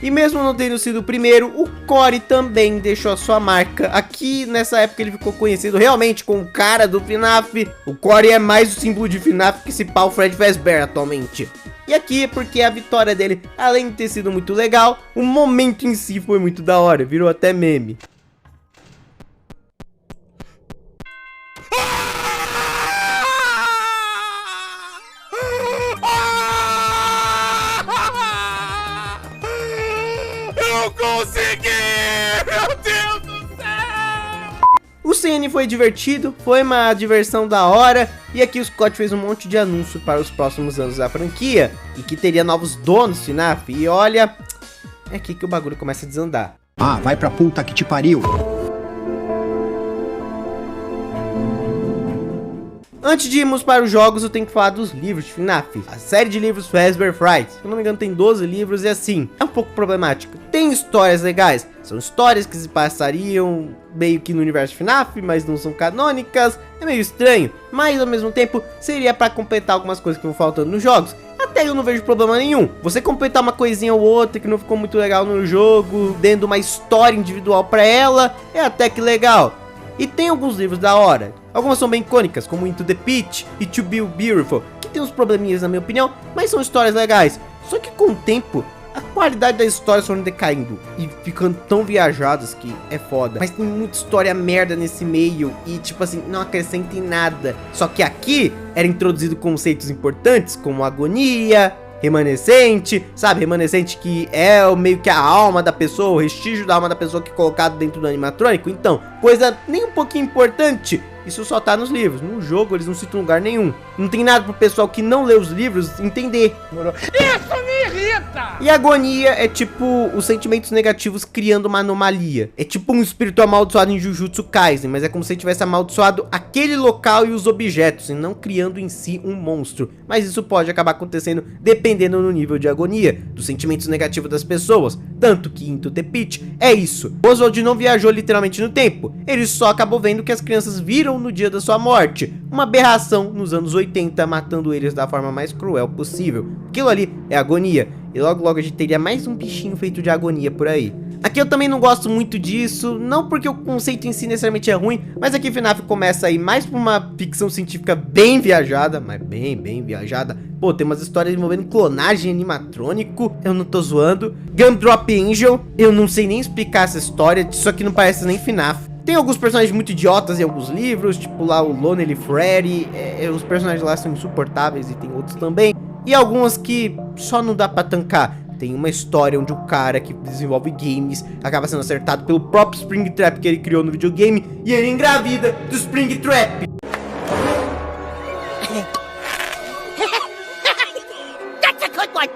E mesmo não tendo sido o primeiro, o Corey também deixou a sua marca. Aqui, nessa época, ele ficou conhecido realmente como o cara do FNAF. O Corey é mais o símbolo de FNAF que esse pau Fred Fazbear atualmente. E aqui é porque a vitória dele, além de ter sido muito legal, o momento em si foi muito da hora, virou até meme. Eu consegui! Meu Deus do céu! O CN foi divertido, foi uma diversão da hora, e aqui o Scott fez um monte de anúncio para os próximos anos da franquia, e que teria novos donos FNAF, e olha, é aqui que o bagulho começa a desandar. Ah, vai pra puta que te pariu! Antes de irmos para os jogos, eu tenho que falar dos livros de FNAF. A série de livros Fazbear Fright, se eu não me engano tem 12 livros e assim, é um pouco problemática. Tem histórias legais, são histórias que se passariam meio que no universo de FNAF, mas não são canônicas, é meio estranho. Mas ao mesmo tempo, seria para completar algumas coisas que vão faltando nos jogos. Até eu não vejo problema nenhum. Você completar uma coisinha ou outra que não ficou muito legal no jogo, dando uma história individual para ela, é até que legal. E tem alguns livros da hora. Algumas são bem icônicas, como Into the Pit e To Be Beautiful, que tem uns probleminhas na minha opinião, mas são histórias legais. Só que com o tempo, a qualidade das histórias foram decaindo e ficando tão viajadas que é foda. Mas tem muita história merda nesse meio e tipo assim, não acrescenta em nada. Só que aqui era introduzido conceitos importantes como agonia, remanescente, sabe? Remanescente que é meio que a alma da pessoa, o restígio da alma da pessoa que é colocado dentro do animatrônico. Então, coisa nem um pouquinho importante. Isso só tá nos livros. No jogo eles não citam lugar nenhum. Não tem nada pro pessoal que não lê os livros entender. Isso me irrita! E agonia é tipo os sentimentos negativos criando uma anomalia. É tipo um espírito amaldiçoado em Jujutsu Kaisen, mas é como se ele tivesse amaldiçoado aquele local e os objetos, e não criando em si um monstro. Mas isso pode acabar acontecendo dependendo do nível de agonia, dos sentimentos negativos das pessoas. Tanto que Into the Pit é isso. Oswald não viajou literalmente no tempo. Ele só acabou vendo que as crianças viram no dia da sua morte. Uma aberração nos anos 80, matando eles da forma mais cruel possível. Aquilo ali é agonia. E logo logo a gente teria mais um bichinho feito de agonia por aí. Aqui eu também não gosto muito disso, não porque o conceito em si necessariamente é ruim, mas aqui FNAF começa a ir mais pra uma ficção científica bem viajada, mas bem viajada. Pô, tem umas histórias envolvendo clonagem animatrônico, eu não tô zoando. Gumdrop Angel, eu não sei nem explicar essa história, isso aqui não parece nem FNAF. Tem alguns personagens muito idiotas em alguns livros, tipo lá o Lonely Freddy, os personagens lá são insuportáveis e tem outros também. E algumas que só não dá pra tancar. Tem uma história onde o cara que desenvolve games acaba sendo acertado pelo próprio Springtrap que ele criou no videogame e ele engravida do Springtrap. That's a good one!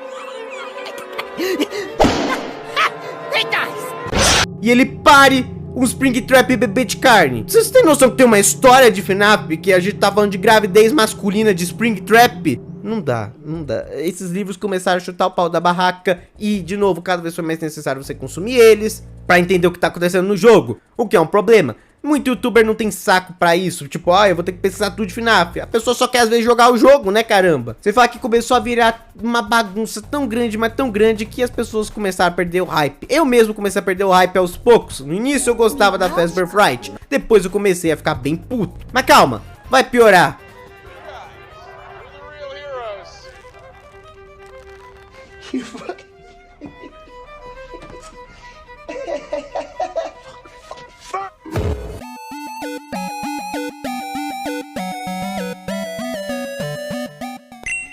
He dies! E ele pare um Springtrap bebê de carne. Vocês têm noção que tem uma história de FNAF que a gente tá falando de gravidez masculina de Springtrap? Não dá, não dá. Esses livros começaram a chutar o pau da barraca e, de novo, cada vez foi mais necessário você consumir eles pra entender o que tá acontecendo no jogo, o que é um problema. Muito youtuber não tem saco pra isso, tipo, eu vou ter que pesquisar tudo de FNAF. A pessoa só quer às vezes jogar o jogo, né, caramba? Você fala que começou a virar uma bagunça tão grande, mas tão grande que as pessoas começaram a perder o hype. Eu mesmo comecei a perder o hype aos poucos. No início eu gostava da Fazbear Fright, depois eu comecei a ficar bem puto. Mas calma, vai piorar.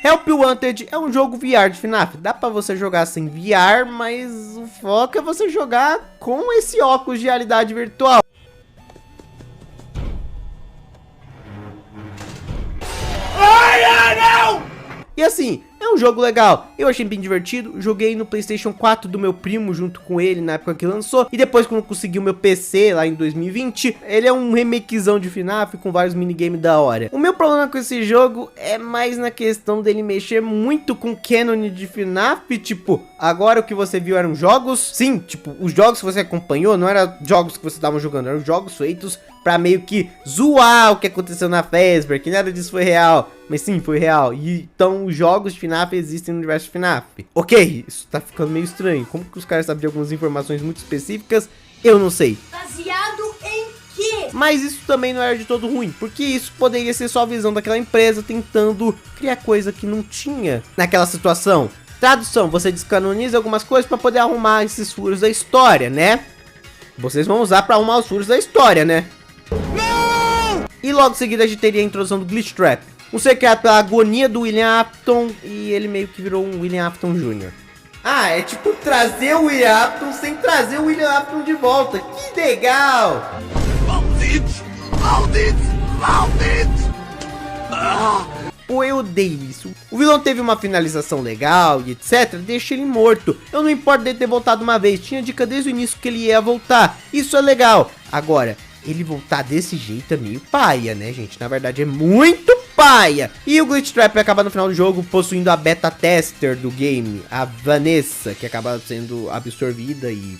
Help Wanted é um jogo VR de FNAF. Dá pra você jogar sem VR, mas o foco é você jogar com esse óculos de realidade virtual. E assim, é um jogo legal, eu achei bem divertido, joguei no PlayStation 4 do meu primo junto com ele na época que lançou, e depois quando eu consegui o meu PC lá em 2020, ele é um remakezão de FNAF com vários minigames da hora. O meu problema com esse jogo é mais na questão dele mexer muito com o canon de FNAF, tipo, agora o que você viu eram jogos, sim, tipo, os jogos que você acompanhou não eram jogos que você estava jogando, eram jogos feitos pra meio que zoar o que aconteceu na Fazbear, que nada disso foi real, mas sim, foi real. E então os jogos de FNAF existem no universo FNAF. Ok, isso tá ficando meio estranho. Como que os caras sabem de algumas informações muito específicas? Eu não sei. Baseado em quê? Mas isso também não era de todo ruim, porque isso poderia ser só a visão daquela empresa tentando criar coisa que não tinha naquela situação. Tradução, você descanoniza algumas coisas para poder arrumar esses furos da história, né? Vocês vão usar para arrumar os furos da história, né? Não! E logo em seguida a gente teria a introdução do Glitch Trap. Um ser criado pela agonia do William Afton e ele meio que virou um William Afton Jr. Ah, é tipo trazer o William Afton sem trazer o William Afton de volta. Que legal! Malditos! Malditos! Malditos! Pô, eu odeio isso. O vilão teve uma finalização legal e etc, deixa ele morto. Eu não importo dele ter voltado uma vez, tinha dica desde o início que ele ia voltar. Isso é legal. Agora, ele voltar desse jeito é meio paia, né, gente? Na verdade é muito paia. E o Glitch Trap acaba no final do jogo possuindo a beta tester do game, a Vanessa, que acaba sendo absorvida e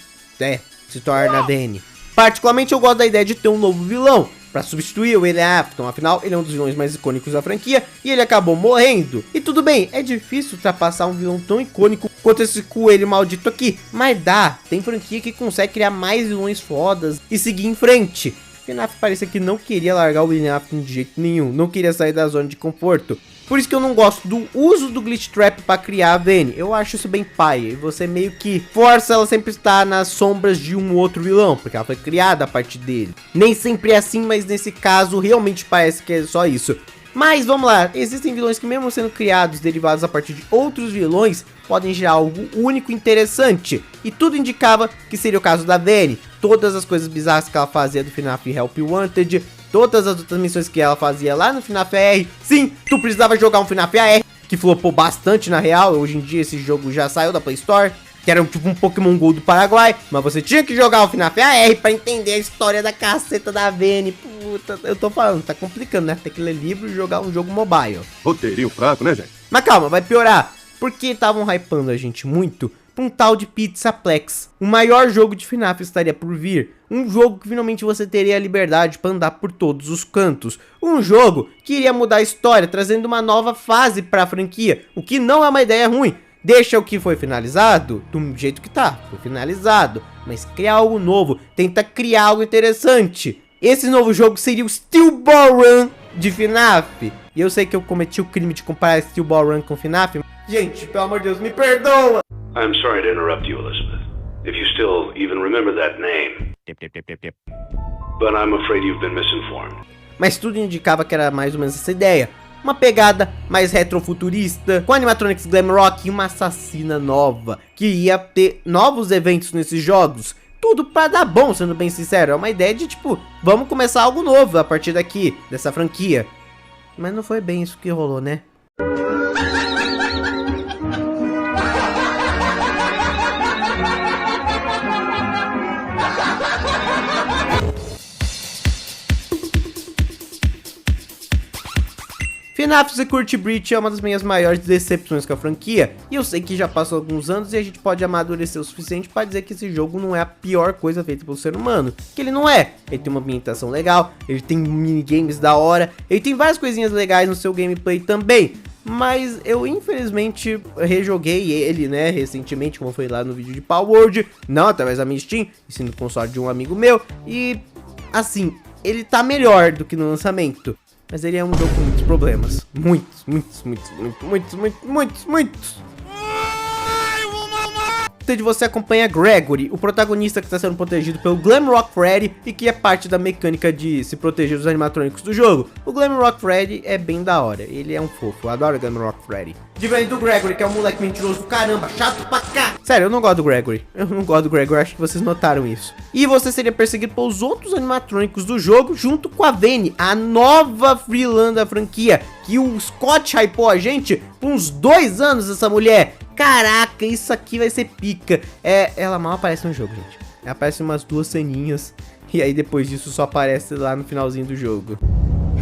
se torna a Dani. Particularmente eu gosto da ideia de ter um novo vilão pra substituir o William Afton, afinal ele é um dos vilões mais icônicos da franquia e ele acabou morrendo. E tudo bem, é difícil ultrapassar um vilão tão icônico quanto esse coelho maldito aqui, mas dá, tem franquia que consegue criar mais vilões fodas e seguir em frente. FNAF parecia que não queria largar o William Afton de jeito nenhum, não queria sair da zona de conforto. Por isso que eu não gosto do uso do Glitch Trap pra criar a Vayne. Eu acho isso bem paia. E você meio que força ela sempre estar nas sombras de um outro vilão, porque ela foi criada a partir dele. Nem sempre é assim, mas nesse caso realmente parece que é só isso. Mas vamos lá, existem vilões que mesmo sendo criados, derivados a partir de outros vilões, podem gerar algo único e interessante. E tudo indicava que seria o caso da Vayne. Todas as coisas bizarras que ela fazia do FNAF Help Wanted, todas as outras missões que ela fazia lá no FNAF AR. Sim, tu precisava jogar um FNAF AR, que flopou bastante na real. Hoje em dia esse jogo já saiu da Play Store, que era tipo um Pokémon GO do Paraguai. Mas você tinha que jogar o FNAF AR pra entender a história da caceta da Vayne. Puta, eu tô falando, tá complicando, né? Tem que ler livro e jogar um jogo mobile. Roteirinho fraco, né, gente? Mas calma, vai piorar. Porque estavam hypando a gente muito pra um tal de Pizzaplex. O maior jogo de FNAF estaria por vir. Um jogo que finalmente você teria a liberdade para andar por todos os cantos. Um jogo que iria mudar a história, trazendo uma nova fase para a franquia. O que não é uma ideia ruim. Deixa o que foi finalizado do jeito que tá. Foi finalizado. Mas cria algo novo. Tenta criar algo interessante. Esse novo jogo seria o Steel Ball Run de FNAF. E eu sei que eu cometi o crime de comparar Steel Ball Run com FNAF. Gente, pelo amor de Deus, me perdoa. I'm sorry to interrupt you, Elizabeth. If you still even remember that name. But I'm afraid you've been misinformed. Mas tudo indicava que era mais ou menos essa ideia. Uma pegada mais retrofuturista, com animatronics glam rock e uma assassina nova, que ia ter novos eventos nesses jogos. Tudo pra dar bom, sendo bem sincero. É uma ideia de tipo, vamos começar algo novo a partir daqui, dessa franquia. Mas não foi bem isso que rolou, né? FNAF Security Breach é uma das minhas maiores decepções com a franquia, e eu sei que já passou alguns anos e a gente pode amadurecer o suficiente para dizer que esse jogo não é a pior coisa feita pelo ser humano, que ele não é. Ele tem uma ambientação legal, ele tem minigames da hora, ele tem várias coisinhas legais no seu gameplay também, mas eu infelizmente rejoguei ele, né, recentemente, como foi lá no vídeo de Palworld, não através da minha Steam, e sim no console de um amigo meu, e assim, ele tá melhor do que no lançamento. Mas ele é um jogo com muitos problemas. Muitos. De você acompanha Gregory, o protagonista que está sendo protegido pelo Glamrock Freddy e que é parte da mecânica de se proteger dos animatrônicos do jogo. O Glamrock Freddy é bem da hora, ele é um fofo, eu adoro o Glamrock Freddy. Diferente do Gregory, que é um moleque mentiroso do caramba, chato pra cá. Sério, eu não gosto do Gregory, acho que vocês notaram isso. E você seria perseguido pelos outros animatrônicos do jogo junto com a Vayne, a nova vilã da franquia, que o Scott hypou a gente por uns 2 anos, essa mulher. Caraca, isso aqui vai ser pica. Ela mal aparece no jogo, gente. Ela aparece umas 2 ceninhas e aí depois disso só aparece lá no finalzinho do jogo.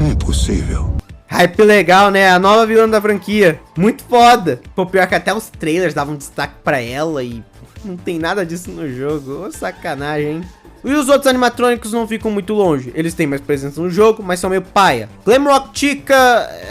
É impossível. Hype legal, né? A nova vilã da franquia. Muito foda. Pô, pior que até os trailers davam destaque pra ela e não tem nada disso no jogo. Ô, sacanagem, hein? E os outros animatrônicos não ficam muito longe. Eles têm mais presença no jogo, mas são meio paia. Glamrock Chica,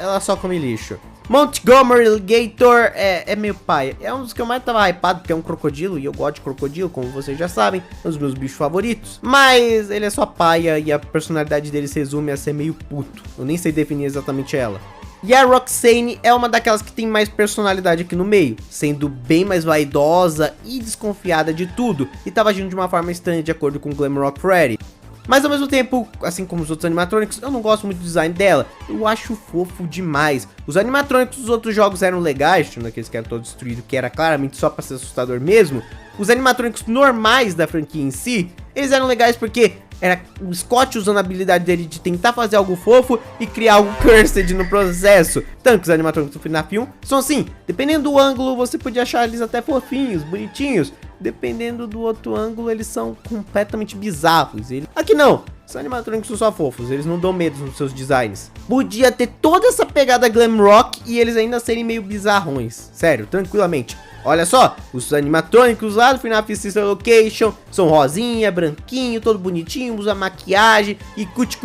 ela só come lixo. Montgomery Alligator é meio paia. É um dos que eu mais tava hypado, porque é um crocodilo, e eu gosto de crocodilo, como vocês já sabem, é um dos meus bichos favoritos. Mas ele é só paia, e a personalidade dele se resume a ser meio puto. Eu nem sei definir exatamente ela. E a Roxane é uma daquelas que tem mais personalidade aqui no meio, sendo bem mais vaidosa e desconfiada de tudo, e tava agindo de uma forma estranha de acordo com Glamrock Freddy. Mas ao mesmo tempo, assim como os outros animatrônicos, eu não gosto muito do design dela. Eu acho fofo demais. Os animatrônicos dos outros jogos eram legais, tinha aqueles que eram todos destruídos, que era claramente só pra ser assustador mesmo. Os animatrônicos normais da franquia em si, eles eram legais porque era o Scott usando a habilidade dele de tentar fazer algo fofo e criar algo cursed no processo. Tanto que os animatrônicos do FNAF 1 são assim, dependendo do ângulo você podia achar eles até fofinhos, bonitinhos. Dependendo do outro ângulo, eles são completamente bizarros. Aqui não, os animatrônicos são só fofos, eles não dão medo nos seus designs. Podia ter toda essa pegada glam rock e eles ainda serem meio bizarrões. Sério, tranquilamente. Olha só, os animatrônicos lá do FNAF Sister Location são rosinha, branquinho, todo bonitinho, usa maquiagem e cuti.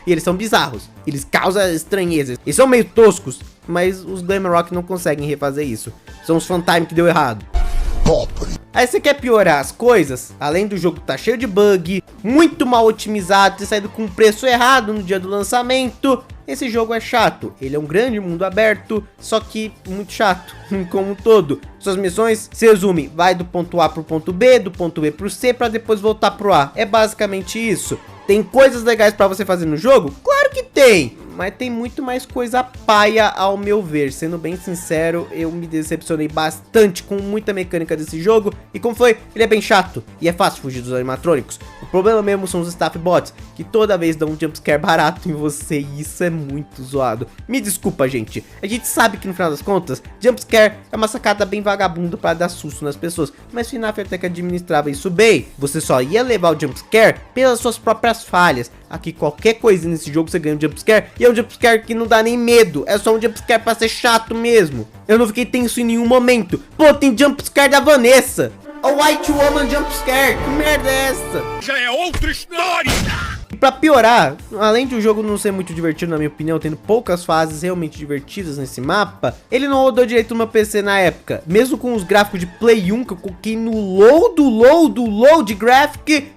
E eles são bizarros, eles causam estranhezas. Eles são meio toscos, mas os glam rock não conseguem refazer isso. São os Funtime que deu errado. Aí você quer piorar as coisas, além do jogo tá cheio de bug, muito mal otimizado, ter saído com um preço errado no dia do lançamento. Esse jogo é chato, ele é um grande mundo aberto, só que muito chato, como um todo. Suas missões se resumem, vai do ponto A pro ponto B, do ponto B pro C, pra depois voltar pro A. É basicamente isso. Tem coisas legais pra você fazer no jogo? Claro que tem! Mas tem muito mais coisa paia ao meu ver. Sendo bem sincero, eu me decepcionei bastante com muita mecânica desse jogo. E como foi, ele é bem chato e é fácil fugir dos animatrônicos. O problema mesmo são os staff bots, que toda vez dão um jumpscare barato em você e isso é muito zoado. Me desculpa, gente. A gente sabe que no final das contas, jumpscare é uma sacada bem vagabunda para dar susto nas pessoas. Mas FNAF até que administrava isso bem. Você só ia levar o jumpscare pelas suas próprias falhas. Aqui qualquer coisinha nesse jogo você ganha um jumpscare e é um jumpscare que não dá nem medo, é só um jumpscare pra ser chato mesmo. Eu não fiquei tenso em nenhum momento. Pô, tem jumpscare da Vanessa, a White Woman jumpscare, que merda é essa? Já é outra história! E pra piorar, além de o jogo não ser muito divertido na minha opinião, tendo poucas fases realmente divertidas nesse mapa, ele não rodou direito no meu PC na época. Mesmo com os gráficos de Play 1 que eu coloquei no load graphic,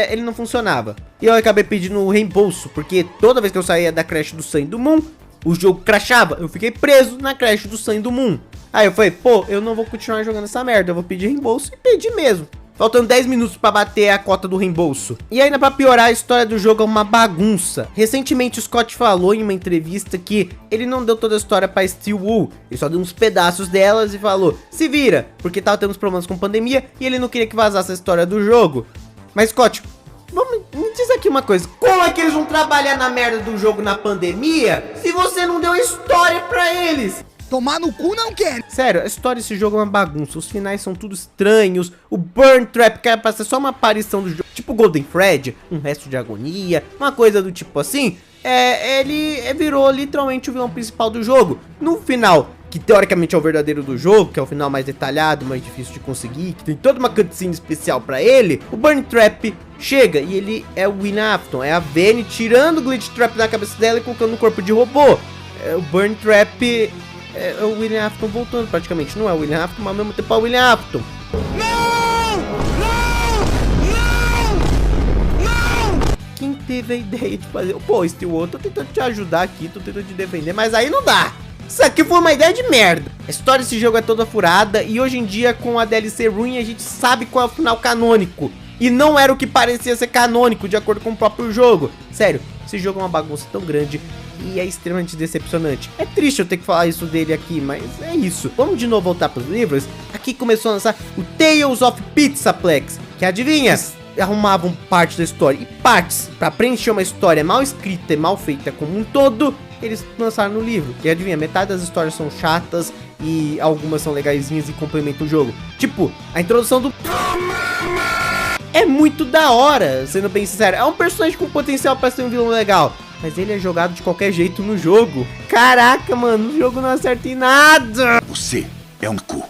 ele não funcionava. E eu acabei pedindo o reembolso, porque toda vez que eu saía da Crash do Sun do Moon, o jogo crashava, eu fiquei preso na Crash do Sun do Moon. Aí eu falei, pô, eu não vou continuar jogando essa merda, eu vou pedir reembolso e pedi mesmo. Faltando 10 minutos pra bater a cota do reembolso. E ainda pra piorar, a história do jogo é uma bagunça. Recentemente o Scott falou em uma entrevista que ele não deu toda a história pra Steel Wool. Ele só deu uns pedaços delas e falou, se vira, porque tava tendo uns problemas com pandemia e ele não queria que vazasse a história do jogo. Mas Scott, me diz aqui uma coisa, como é que eles vão trabalhar na merda do jogo na pandemia se você não deu história pra eles? Tomar no cu não quer. Sério, a história desse jogo é uma bagunça. Os finais são tudo estranhos. O Burn Trap, que era pra ser só uma aparição do jogo, tipo Golden Fred, um resto de agonia, uma coisa do tipo assim. Ele virou literalmente o vilão principal do jogo. No final, que teoricamente é o verdadeiro do jogo, que é o final mais detalhado, mais difícil de conseguir, que tem toda uma cutscene especial pra ele, o Burn Trap chega e ele é o William Afton, é a Vayne tirando o Glitch Trap da cabeça dela e colocando no corpo de robô. O Burn Trap é o William Afton voltando praticamente, não é o William Afton, mas ao mesmo tempo é o William Afton. Quem teve a ideia de fazer? Pô, Steel Wool, tô tentando te ajudar aqui, tô tentando te defender, mas aí não dá. Isso aqui foi uma ideia de merda. A história desse jogo é toda furada e hoje em dia com a DLC ruim a gente sabe qual é o final canônico. E não era o que parecia ser canônico de acordo com o próprio jogo. Sério, esse jogo é uma bagunça tão grande e é extremamente decepcionante. É triste eu ter que falar isso dele aqui, mas é isso. Vamos de novo voltar pros livros. Aqui começou a lançar o Tales of Pizzaplex, que adivinha? Arrumavam parte da história e partes para preencher uma história mal escrita e mal feita como um todo, eles lançaram no livro. E adivinha, metade das histórias são chatas e algumas são legaisinhas e complementam o jogo. Tipo, a introdução do... é muito da hora, sendo bem sincero. É um personagem com potencial para ser um vilão legal, mas ele é jogado de qualquer jeito no jogo. Caraca, mano, o jogo não acerta em nada. Você é um cu.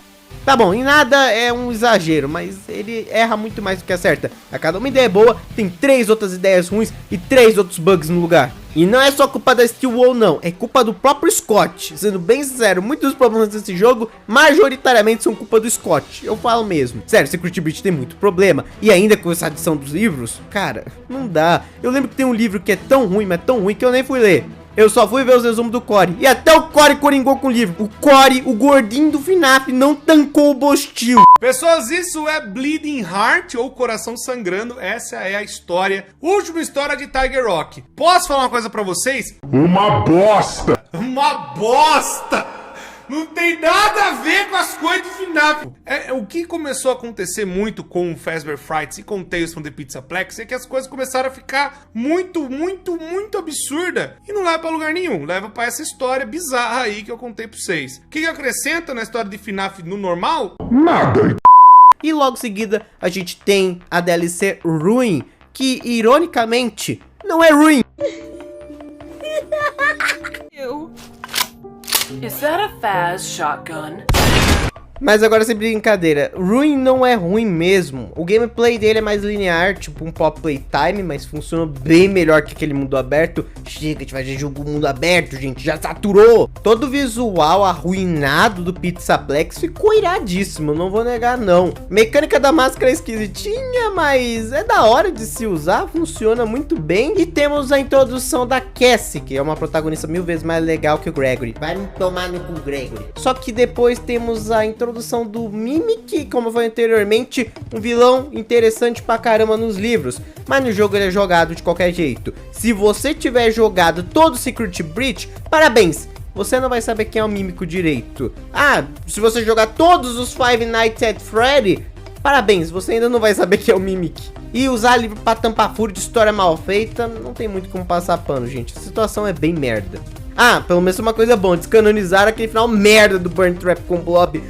Tá bom, em nada é um exagero, mas ele erra muito mais do que acerta. A cada uma ideia boa, tem 3 outras ideias ruins e 3 outros bugs no lugar. E não é só culpa da Steel Wool não, é culpa do próprio Scott. Sendo bem sincero, muitos dos problemas desse jogo, majoritariamente são culpa do Scott. Eu falo mesmo. Sério, Security Breach tem muito problema. E ainda com essa adição dos livros, cara, não dá. Eu lembro que tem um livro que é tão ruim, mas tão ruim que eu nem fui ler. Eu só fui ver os resumos do Corey. E até o Corey coringou com o livro. O Corey, o gordinho do FNAF, não tancou o Bostil. Pessoas, isso é Bleeding Heart, ou Coração Sangrando. Essa é a história, última história de Tiger Rock. Posso falar uma coisa pra vocês? Uma bosta! Uma bosta! Não tem nada a ver com as coisas de FNAF. O que começou a acontecer muito com o Fazbear Frights e com Tales from the Pizzaplex é que as coisas começaram a ficar muito absurda. E não leva pra lugar nenhum. Leva pra essa história bizarra aí que eu contei pra vocês. O que acrescenta na história de FNAF no normal? Nada! E logo em seguida a gente tem a DLC Ruin, que ironicamente não é ruim. Is that a Faz shotgun? Mas agora sem brincadeira, Ruin não é ruim mesmo. O gameplay dele é mais linear, tipo um pop playtime, mas funciona bem melhor que aquele mundo aberto. Chega de fazer jogo mundo aberto, gente, já saturou. Todo o visual arruinado do Pizzaplex ficou iradíssimo, não vou negar não. Mecânica da máscara é esquisitinha, mas é da hora de se usar, funciona muito bem. E temos a introdução da Cassie, que é uma protagonista 1000 vezes mais legal que o Gregory. Vai me tomar no cu, Gregory. Só que depois temos a introdução do Mimic, como foi anteriormente, um vilão interessante pra caramba nos livros, mas no jogo ele é jogado de qualquer jeito. Se você tiver jogado todo o Security Breach, parabéns, você não vai saber quem é o Mímico direito. Ah, se você jogar todos os Five Nights at Freddy, parabéns, você ainda não vai saber quem é o Mimic. E usar livro pra tampar furo de história mal feita, não tem muito como passar pano, gente. A situação é bem merda. Ah, pelo menos uma coisa boa, descanonizaram aquele final merda do Burn Trap com Blob.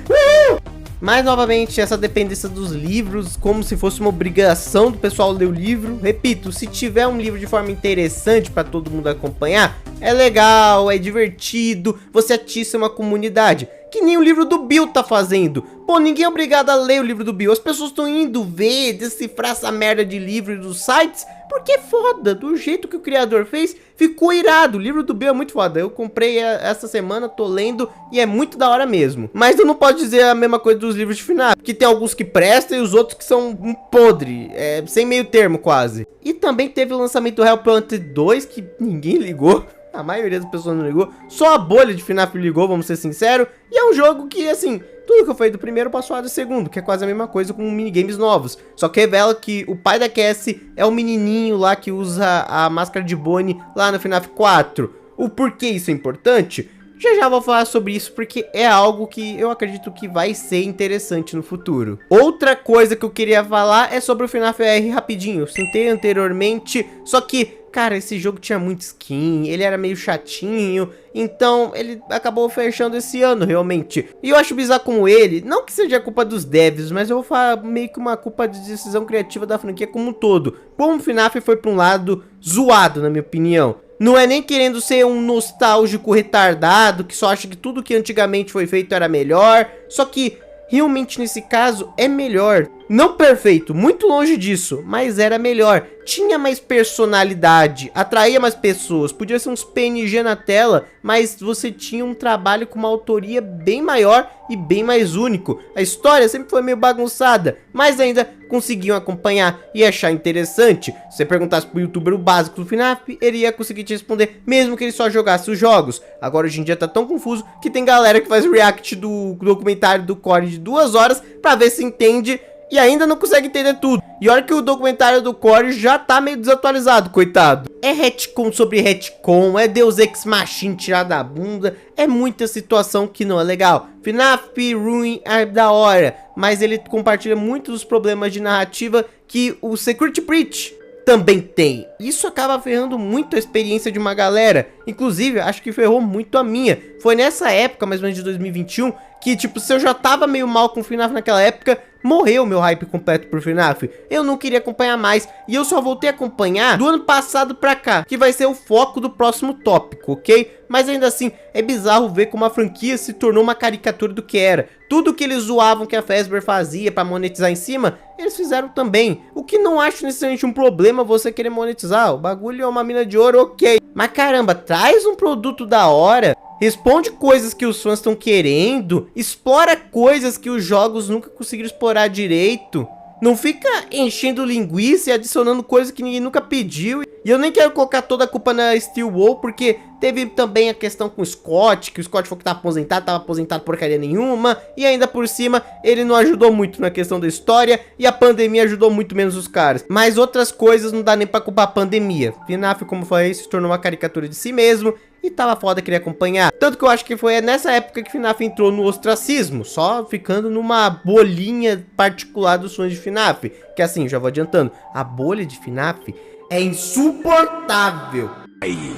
Mas, novamente, essa dependência dos livros, como se fosse uma obrigação do pessoal ler o livro. Repito, se tiver um livro de forma interessante para todo mundo acompanhar, é legal, é divertido, você atiça uma comunidade. Que nem o livro do Bill tá fazendo. Pô, ninguém é obrigado a ler o livro do Bill. As pessoas estão indo ver, decifrar essa merda de livro dos sites, porque é foda. Do jeito que o criador fez, ficou irado. O livro do Bill é muito foda. Eu comprei essa semana, tô lendo e é muito da hora mesmo. Mas eu não posso dizer a mesma coisa dos livros de FNAF, que tem alguns que prestam e os outros que são um podre, sem meio termo quase. E também teve o lançamento do Help Wanted 2, que ninguém ligou. A maioria das pessoas não ligou, só a bolha de FNAF ligou, vamos ser sinceros. E é um jogo que, assim, tudo que eu falei do primeiro passou a do segundo, que é quase a mesma coisa com minigames novos. Só que revela que o pai da Cassie é o menininho lá que usa a máscara de Bonnie lá no FNAF 4. O porquê isso é importante? Já vou falar sobre isso porque é algo que eu acredito que vai ser interessante no futuro. Outra coisa que eu queria falar é sobre o FNAF R rapidinho. Eu citei anteriormente, só que, cara, esse jogo tinha muito skin, ele era meio chatinho, então ele acabou fechando esse ano realmente. E eu acho bizarro como ele, não que seja culpa dos devs, mas eu vou falar meio que uma culpa de decisão criativa da franquia como um todo. Como o FNAF foi pra um lado zoado, na minha opinião. Não é nem querendo ser um nostálgico retardado, que só acha que tudo que antigamente foi feito era melhor, só que realmente nesse caso é melhor. Não perfeito, muito longe disso, mas era melhor. Tinha mais personalidade, atraía mais pessoas, podia ser uns PNG na tela, mas você tinha um trabalho com uma autoria bem maior e bem mais único. A história sempre foi meio bagunçada, mas ainda conseguiam acompanhar e achar interessante. Se você perguntasse pro youtuber o básico do FNAF, ele ia conseguir te responder, mesmo que ele só jogasse os jogos. Agora hoje em dia tá tão confuso que tem galera que faz react do documentário do Corey de 2 horas pra ver se entende e ainda não consegue entender tudo. E olha que o documentário do Corey já tá meio desatualizado, coitado. É retcon sobre retcon, é Deus Ex Machina tirado da bunda, é muita situação que não é legal. FNAF Ruin é da hora, mas ele compartilha muitos dos problemas de narrativa que o Security Breach também tem. Isso acaba ferrando muito a experiência de uma galera. Inclusive, acho que ferrou muito a minha. Foi nessa época, mais ou menos de 2021, que tipo, se eu já tava meio mal com o FNAF naquela época, morreu meu hype completo por FNAF. Eu não queria acompanhar mais e eu só voltei a acompanhar do ano passado pra cá, que vai ser o foco do próximo tópico, ok? Mas ainda assim, é bizarro ver como a franquia se tornou uma caricatura do que era. Tudo que eles zoavam que a Fazbear fazia pra monetizar em cima, eles fizeram também. O que não acho necessariamente um problema você querer monetizar. O bagulho é uma mina de ouro, ok. Mas caramba, traz um produto da hora, responde coisas que os fãs estão querendo, explora coisas que os jogos nunca conseguiram explorar direito. Não fica enchendo linguiça e adicionando coisas que ninguém nunca pediu. E eu nem quero colocar toda a culpa na Steel Wool, porque teve também a questão com o Scott, que o Scott falou que tava aposentado porcaria nenhuma. E ainda por cima, ele não ajudou muito na questão da história, e a pandemia ajudou muito menos os caras. Mas outras coisas não dá nem pra culpar a pandemia. FNAF, como eu falei, se tornou uma caricatura de si mesmo, e tava foda querer acompanhar. Tanto que eu acho que foi nessa época que FNAF entrou no ostracismo, só ficando numa bolinha particular dos fãs de FNAF. Que assim, já vou adiantando, a bolha de FNAF é insuportável.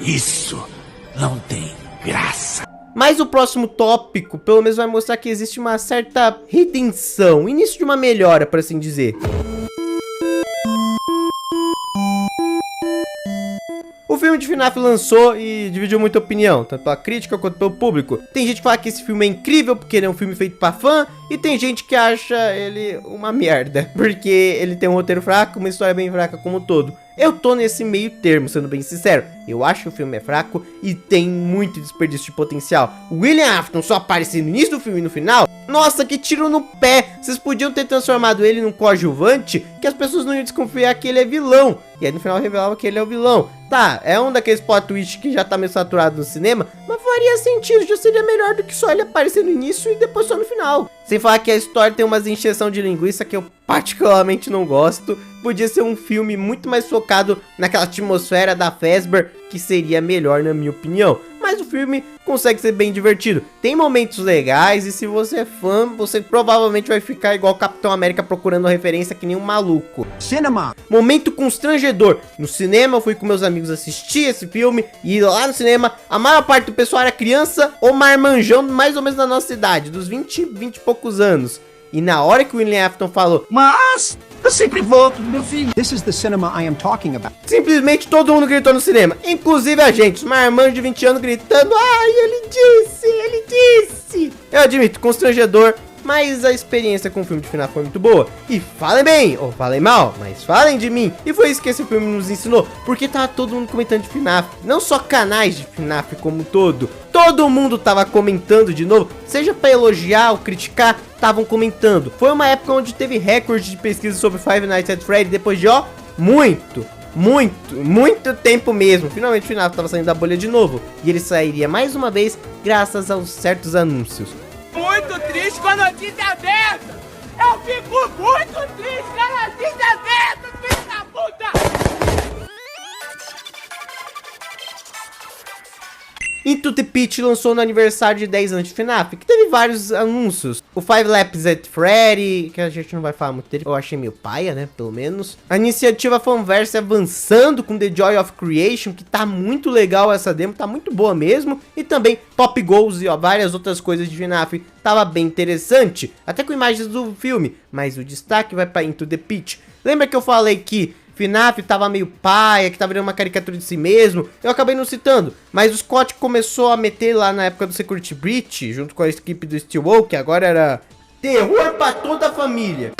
Isso não tem graça. Mas o próximo tópico, pelo menos vai mostrar que existe uma certa redenção, início de uma melhora, por assim dizer. O filme de FNAF lançou e dividiu muita opinião, tanto pela crítica quanto pelo público. Tem gente que fala que esse filme é incrível porque ele é um filme feito pra fã, e tem gente que acha ele uma merda, porque ele tem um roteiro fraco, uma história bem fraca como um todo. Eu tô nesse meio termo, sendo bem sincero. Eu acho que o filme é fraco e tem muito desperdício de potencial. O William Afton só aparecer no início do filme e no final? Nossa, que tiro no pé! Vocês podiam ter transformado ele num coadjuvante, que as pessoas não iam desconfiar que ele é vilão. E aí no final revelava que ele é o vilão. Tá, é um daqueles plot twist que já tá meio saturado no cinema, mas faria sentido, já seria melhor do que só ele aparecer no início e depois só no final. Sem falar que a história tem umas encheção de linguiça que eu particularmente não gosto. Podia ser um filme muito mais focado naquela atmosfera da Fazbear, que seria melhor na minha opinião. Mas o filme consegue ser bem divertido. Tem momentos legais e se você é fã, você provavelmente vai ficar igual o Capitão América procurando referência que nem um maluco. Cinema. Momento constrangedor. No cinema eu fui com meus amigos assistir esse filme e lá no cinema a maior parte do pessoal era criança ou marmanjão mais ou menos da nossa idade, dos 20 e poucos anos. E na hora que o William Afton falou, mas eu sempre volto, meu filho. This is the cinema I am talking about. Simplesmente todo mundo gritou no cinema, inclusive a gente, os marmanjos de 20 anos gritando, ai, ele disse. Eu admito, constrangedor, mas a experiência com o filme de FNAF foi muito boa. E falem bem, ou falem mal, mas falem de mim. E foi isso que esse filme nos ensinou, porque tava todo mundo comentando de FNAF. Não só canais de FNAF como um todo. Todo mundo tava comentando de novo, seja pra elogiar ou criticar, estavam comentando. Foi uma época onde teve recorde de pesquisa sobre Five Nights at Freddy's depois de, muito tempo mesmo. Finalmente o FNAF tava saindo da bolha de novo. E ele sairia mais uma vez graças aos certos anúncios. Muito triste com a notícia dessa! Eu fico muito triste com a notícia dessa, filho da puta! Into the Pit lançou no aniversário de 10 anos de FNAF, que teve vários anúncios. O Five Laps at Freddy, que a gente não vai falar muito dele, eu achei meio paia, né, pelo menos. A iniciativa Fanverse avançando com The Joy of Creation, que tá muito legal essa demo, tá muito boa mesmo. E também Pop Goals e várias outras coisas de FNAF, tava bem interessante, até com imagens do filme. Mas o destaque vai pra Into the Pit. Lembra que eu falei que FNAF tava meio paia, que tava virando uma caricatura de si mesmo? Eu acabei não citando, mas o Scott começou a meter lá na época do Security Breach, junto com a equipe do Steel Wool, que agora era terror pra toda a família.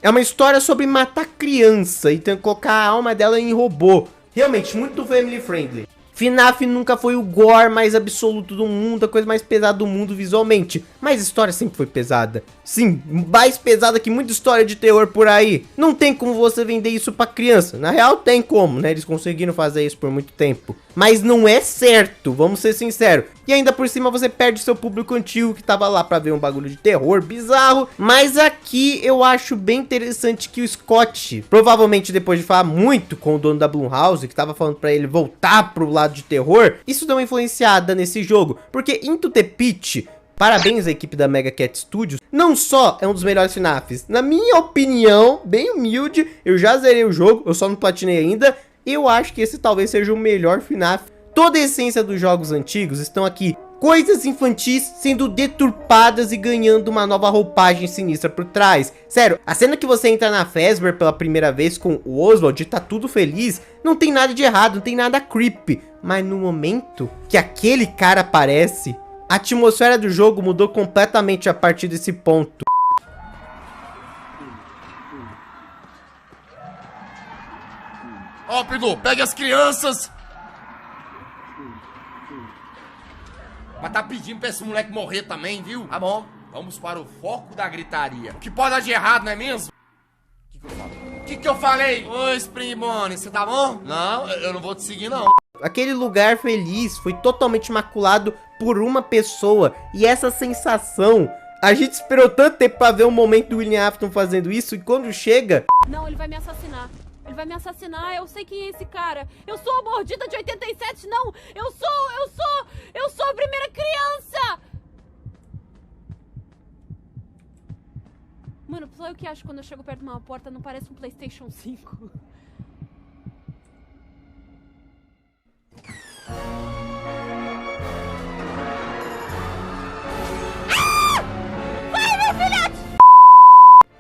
É uma história sobre matar criança e tem que colocar a alma dela em robô. Realmente, muito family friendly. FNAF nunca foi o gore mais absoluto do mundo, a coisa mais pesada do mundo visualmente, mas a história sempre foi pesada. Sim, mais pesada que muita história de terror por aí. Não tem como você vender isso pra criança. Na real tem como, né? Eles conseguiram fazer isso por muito tempo. Mas não é certo, vamos ser sinceros. E ainda por cima você perde seu público antigo que tava lá pra ver um bagulho de terror bizarro. Mas aqui eu acho bem interessante que o Scott, provavelmente depois de falar muito com o dono da Blumhouse, que tava falando pra ele voltar pro lado de terror, isso deu uma influenciada nesse jogo. Porque Into the Pit, parabéns à equipe da Mega Cat Studios, não só é um dos melhores FNAFs, na minha opinião, bem humilde, eu já zerei o jogo, eu só não platinei ainda, eu acho que esse talvez seja o melhor FNAF. Toda a essência dos jogos antigos estão aqui. Coisas infantis sendo deturpadas e ganhando uma nova roupagem sinistra por trás. Sério, a cena que você entra na Fazbear pela primeira vez com o Oswald e tá tudo feliz, não tem nada de errado, não tem nada creepy. Mas no momento que aquele cara aparece, A atmosfera do jogo mudou completamente a partir desse ponto. Rápido, pegue as crianças! Mas tá pedindo pra esse moleque morrer também, viu? Tá bom, vamos para o foco da gritaria. O que pode dar de errado, não é mesmo? O que eu falei? Ô, Spring Bonnie, você tá bom? Não, eu não vou te seguir, não. Aquele lugar feliz foi totalmente maculado por uma pessoa. E essa sensação... A gente esperou tanto tempo pra ver o momento do William Afton fazendo isso. E quando chega... Não, ele vai me assassinar. Ele vai me assassinar, eu sei quem é esse cara. Eu sou a mordida de 87, não. Eu sou a primeira criança. Mano, só eu que acho que quando eu chego perto de uma porta não parece um PlayStation 5. Vai, meu filhote!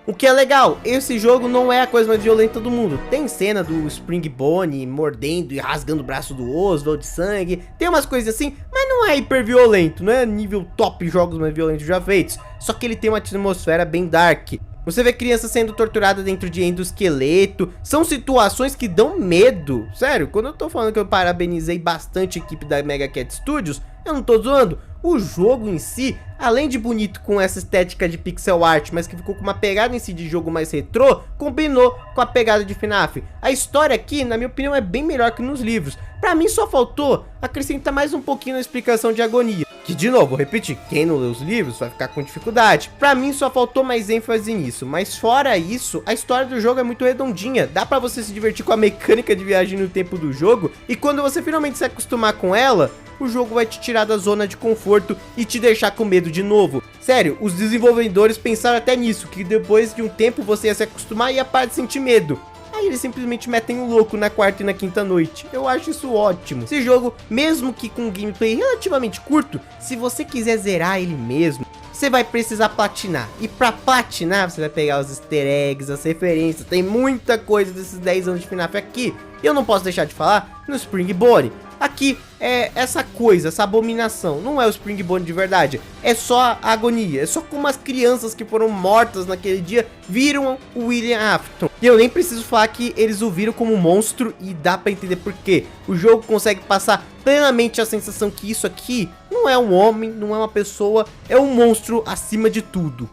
O que é legal, esse jogo não é a coisa mais violenta do mundo. Tem cena do Spring Bonnie mordendo e rasgando o braço do Oswald de sangue. Tem umas coisas assim, mas não é hiper violento, não é nível top jogos mais violentos já feitos. Só que ele tem uma atmosfera bem dark. Você vê crianças sendo torturadas dentro de endoesqueleto. São situações que dão medo. Sério, quando eu tô falando que eu parabenizei bastante a equipe da Mega Cat Studios, eu não tô zoando. O jogo em si, além de bonito com essa estética de pixel art, mas que ficou com uma pegada em si de jogo mais retrô, combinou com a pegada de FNAF. A história aqui, na minha opinião, é bem melhor que nos livros. Pra mim só faltou acrescentar mais um pouquinho na explicação de agonia. Que, de novo, vou repetir, quem não lê os livros vai ficar com dificuldade. Pra mim só faltou mais ênfase nisso, mas fora isso, a história do jogo é muito redondinha. Dá pra você se divertir com a mecânica de viagem no tempo do jogo, e quando você finalmente se acostumar com ela, o jogo vai te tirar da zona de conforto e te deixar com medo de novo. Sério, os desenvolvedores pensaram até nisso, que depois de um tempo você ia se acostumar e ia parar de sentir medo. Aí eles simplesmente metem o louco na quarta e na quinta noite. Eu acho isso ótimo. Esse jogo, mesmo que com um gameplay relativamente curto, se você quiser zerar ele mesmo, você vai precisar platinar. E pra platinar, você vai pegar os easter eggs, as referências. Tem muita coisa desses 10 anos de FNAF aqui. E eu não posso deixar de falar no Spring Bonnie. Aqui é essa coisa, essa abominação. Não é o Spring Bonnie de verdade. É só a agonia. É só como as crianças que foram mortas naquele dia viram o William Afton. E eu nem preciso falar que eles o viram como um monstro. E dá pra entender por quê. O jogo consegue passar plenamente a sensação que isso aqui não é um homem, não é uma pessoa. É um monstro acima de tudo.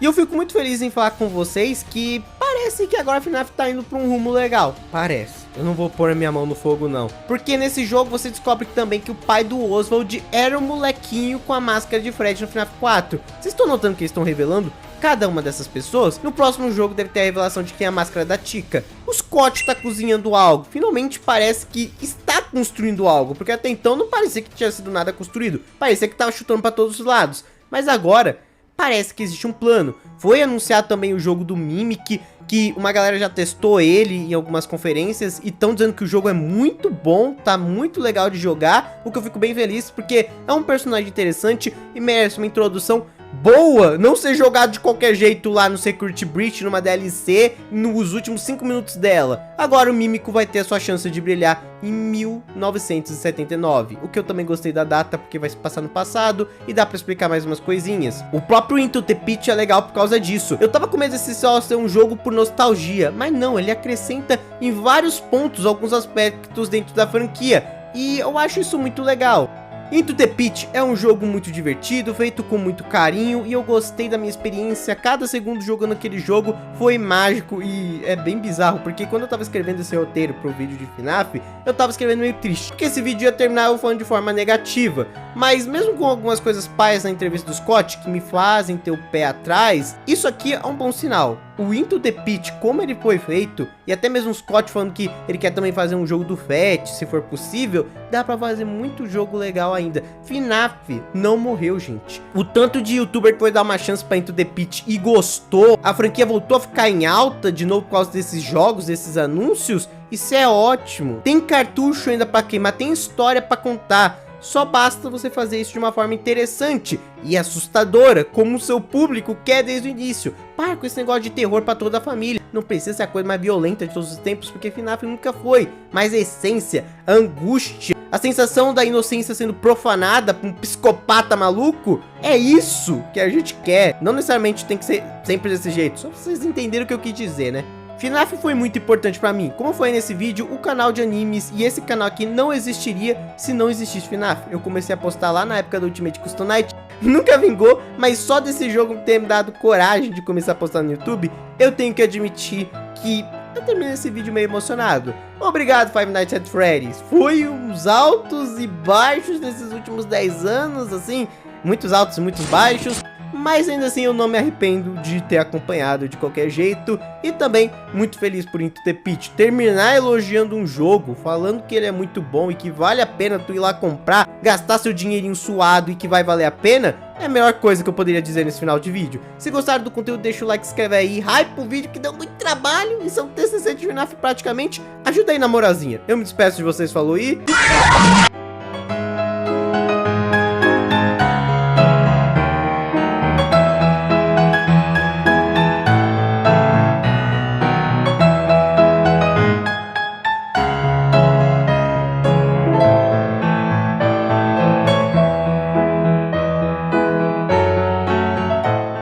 E eu fico muito feliz em falar com vocês que parece que agora a FNAF tá indo pra um rumo legal. Parece. Eu não vou pôr a minha mão no fogo, não. Porque nesse jogo você descobre também que o pai do Oswald era um molequinho com a máscara de Fred no FNAF 4. Vocês estão notando que eles estão revelando cada uma dessas pessoas? No próximo jogo deve ter a revelação de quem é a máscara da Chica. O Scott tá cozinhando algo. Finalmente parece que está construindo algo. Porque até então não parecia que tinha sido nada construído. Parecia que tava chutando pra todos os lados. Mas agora... parece que existe um plano. Foi anunciado também o jogo do Mimic, que uma galera já testou ele em algumas conferências e estão dizendo que o jogo é muito bom, tá muito legal de jogar, o que eu fico bem feliz, porque é um personagem interessante e merece uma introdução boa, não ser jogado de qualquer jeito lá no Security Breach, numa DLC, nos últimos 5 minutos dela. Agora o Mímico vai ter a sua chance de brilhar em 1979, o que eu também gostei da data, porque vai se passar no passado e dá pra explicar mais umas coisinhas. O próprio Into the Pit é legal por causa disso. Eu tava com medo desse só ser um jogo por nostalgia, mas não, ele acrescenta em vários pontos alguns aspectos dentro da franquia, e eu acho isso muito legal. Into the Pit é um jogo muito divertido, feito com muito carinho, e eu gostei da minha experiência. Cada segundo jogando aquele jogo foi mágico e é bem bizarro, porque quando eu tava escrevendo esse roteiro pro vídeo de FNAF, eu tava escrevendo meio triste, porque esse vídeo ia terminar eu falando de forma negativa. Mas mesmo com algumas coisas paias na entrevista do Scott, que me fazem ter o pé atrás, isso aqui é um bom sinal. O Into the Pit, como ele foi feito, e até mesmo o Scott falando que ele quer também fazer um jogo do Fett, se for possível, dá pra fazer muito jogo legal ainda. FNAF não morreu, gente. O tanto de youtuber que foi dar uma chance pra Into the Pit e gostou, a franquia voltou a ficar em alta de novo por causa desses jogos, desses anúncios, isso é ótimo. Tem cartucho ainda pra queimar, tem história pra contar. Só basta você fazer isso de uma forma interessante e assustadora, como o seu público quer desde o início. Para com esse negócio de terror pra toda a família. não precisa ser a coisa mais violenta de todos os tempos, porque FNAF nunca foi. Mas a essência, a angústia, a sensação da inocência sendo profanada por um psicopata maluco, é isso que a gente quer. Não necessariamente tem que ser sempre desse jeito, só pra vocês entenderem o que eu quis dizer, né? FNAF foi muito importante pra mim. Como foi nesse vídeo, o canal de animes e esse canal aqui não existiria se não existisse FNAF. Eu comecei a postar lá na época do Ultimate Custom Night, nunca vingou, mas só desse jogo ter me dado coragem de começar a postar no YouTube, eu tenho que admitir que eu terminei esse vídeo meio emocionado. Obrigado, Five Nights at Freddy's. Foi uns altos e baixos nesses últimos 10 anos, assim, muitos altos e muitos baixos. Mas ainda assim eu não me arrependo de ter acompanhado de qualquer jeito. E também muito feliz por Into the Pit terminar elogiando um jogo, falando que ele é muito bom e que vale a pena tu ir lá comprar, gastar seu dinheirinho suado e que vai valer a pena. É a melhor coisa que eu poderia dizer nesse final de vídeo. Se gostaram do conteúdo, deixa o like, se inscreve aí, hype o vídeo que deu muito trabalho e são TCC de FNAF praticamente. Ajuda aí na moralzinha. Eu me despeço de vocês, falou e...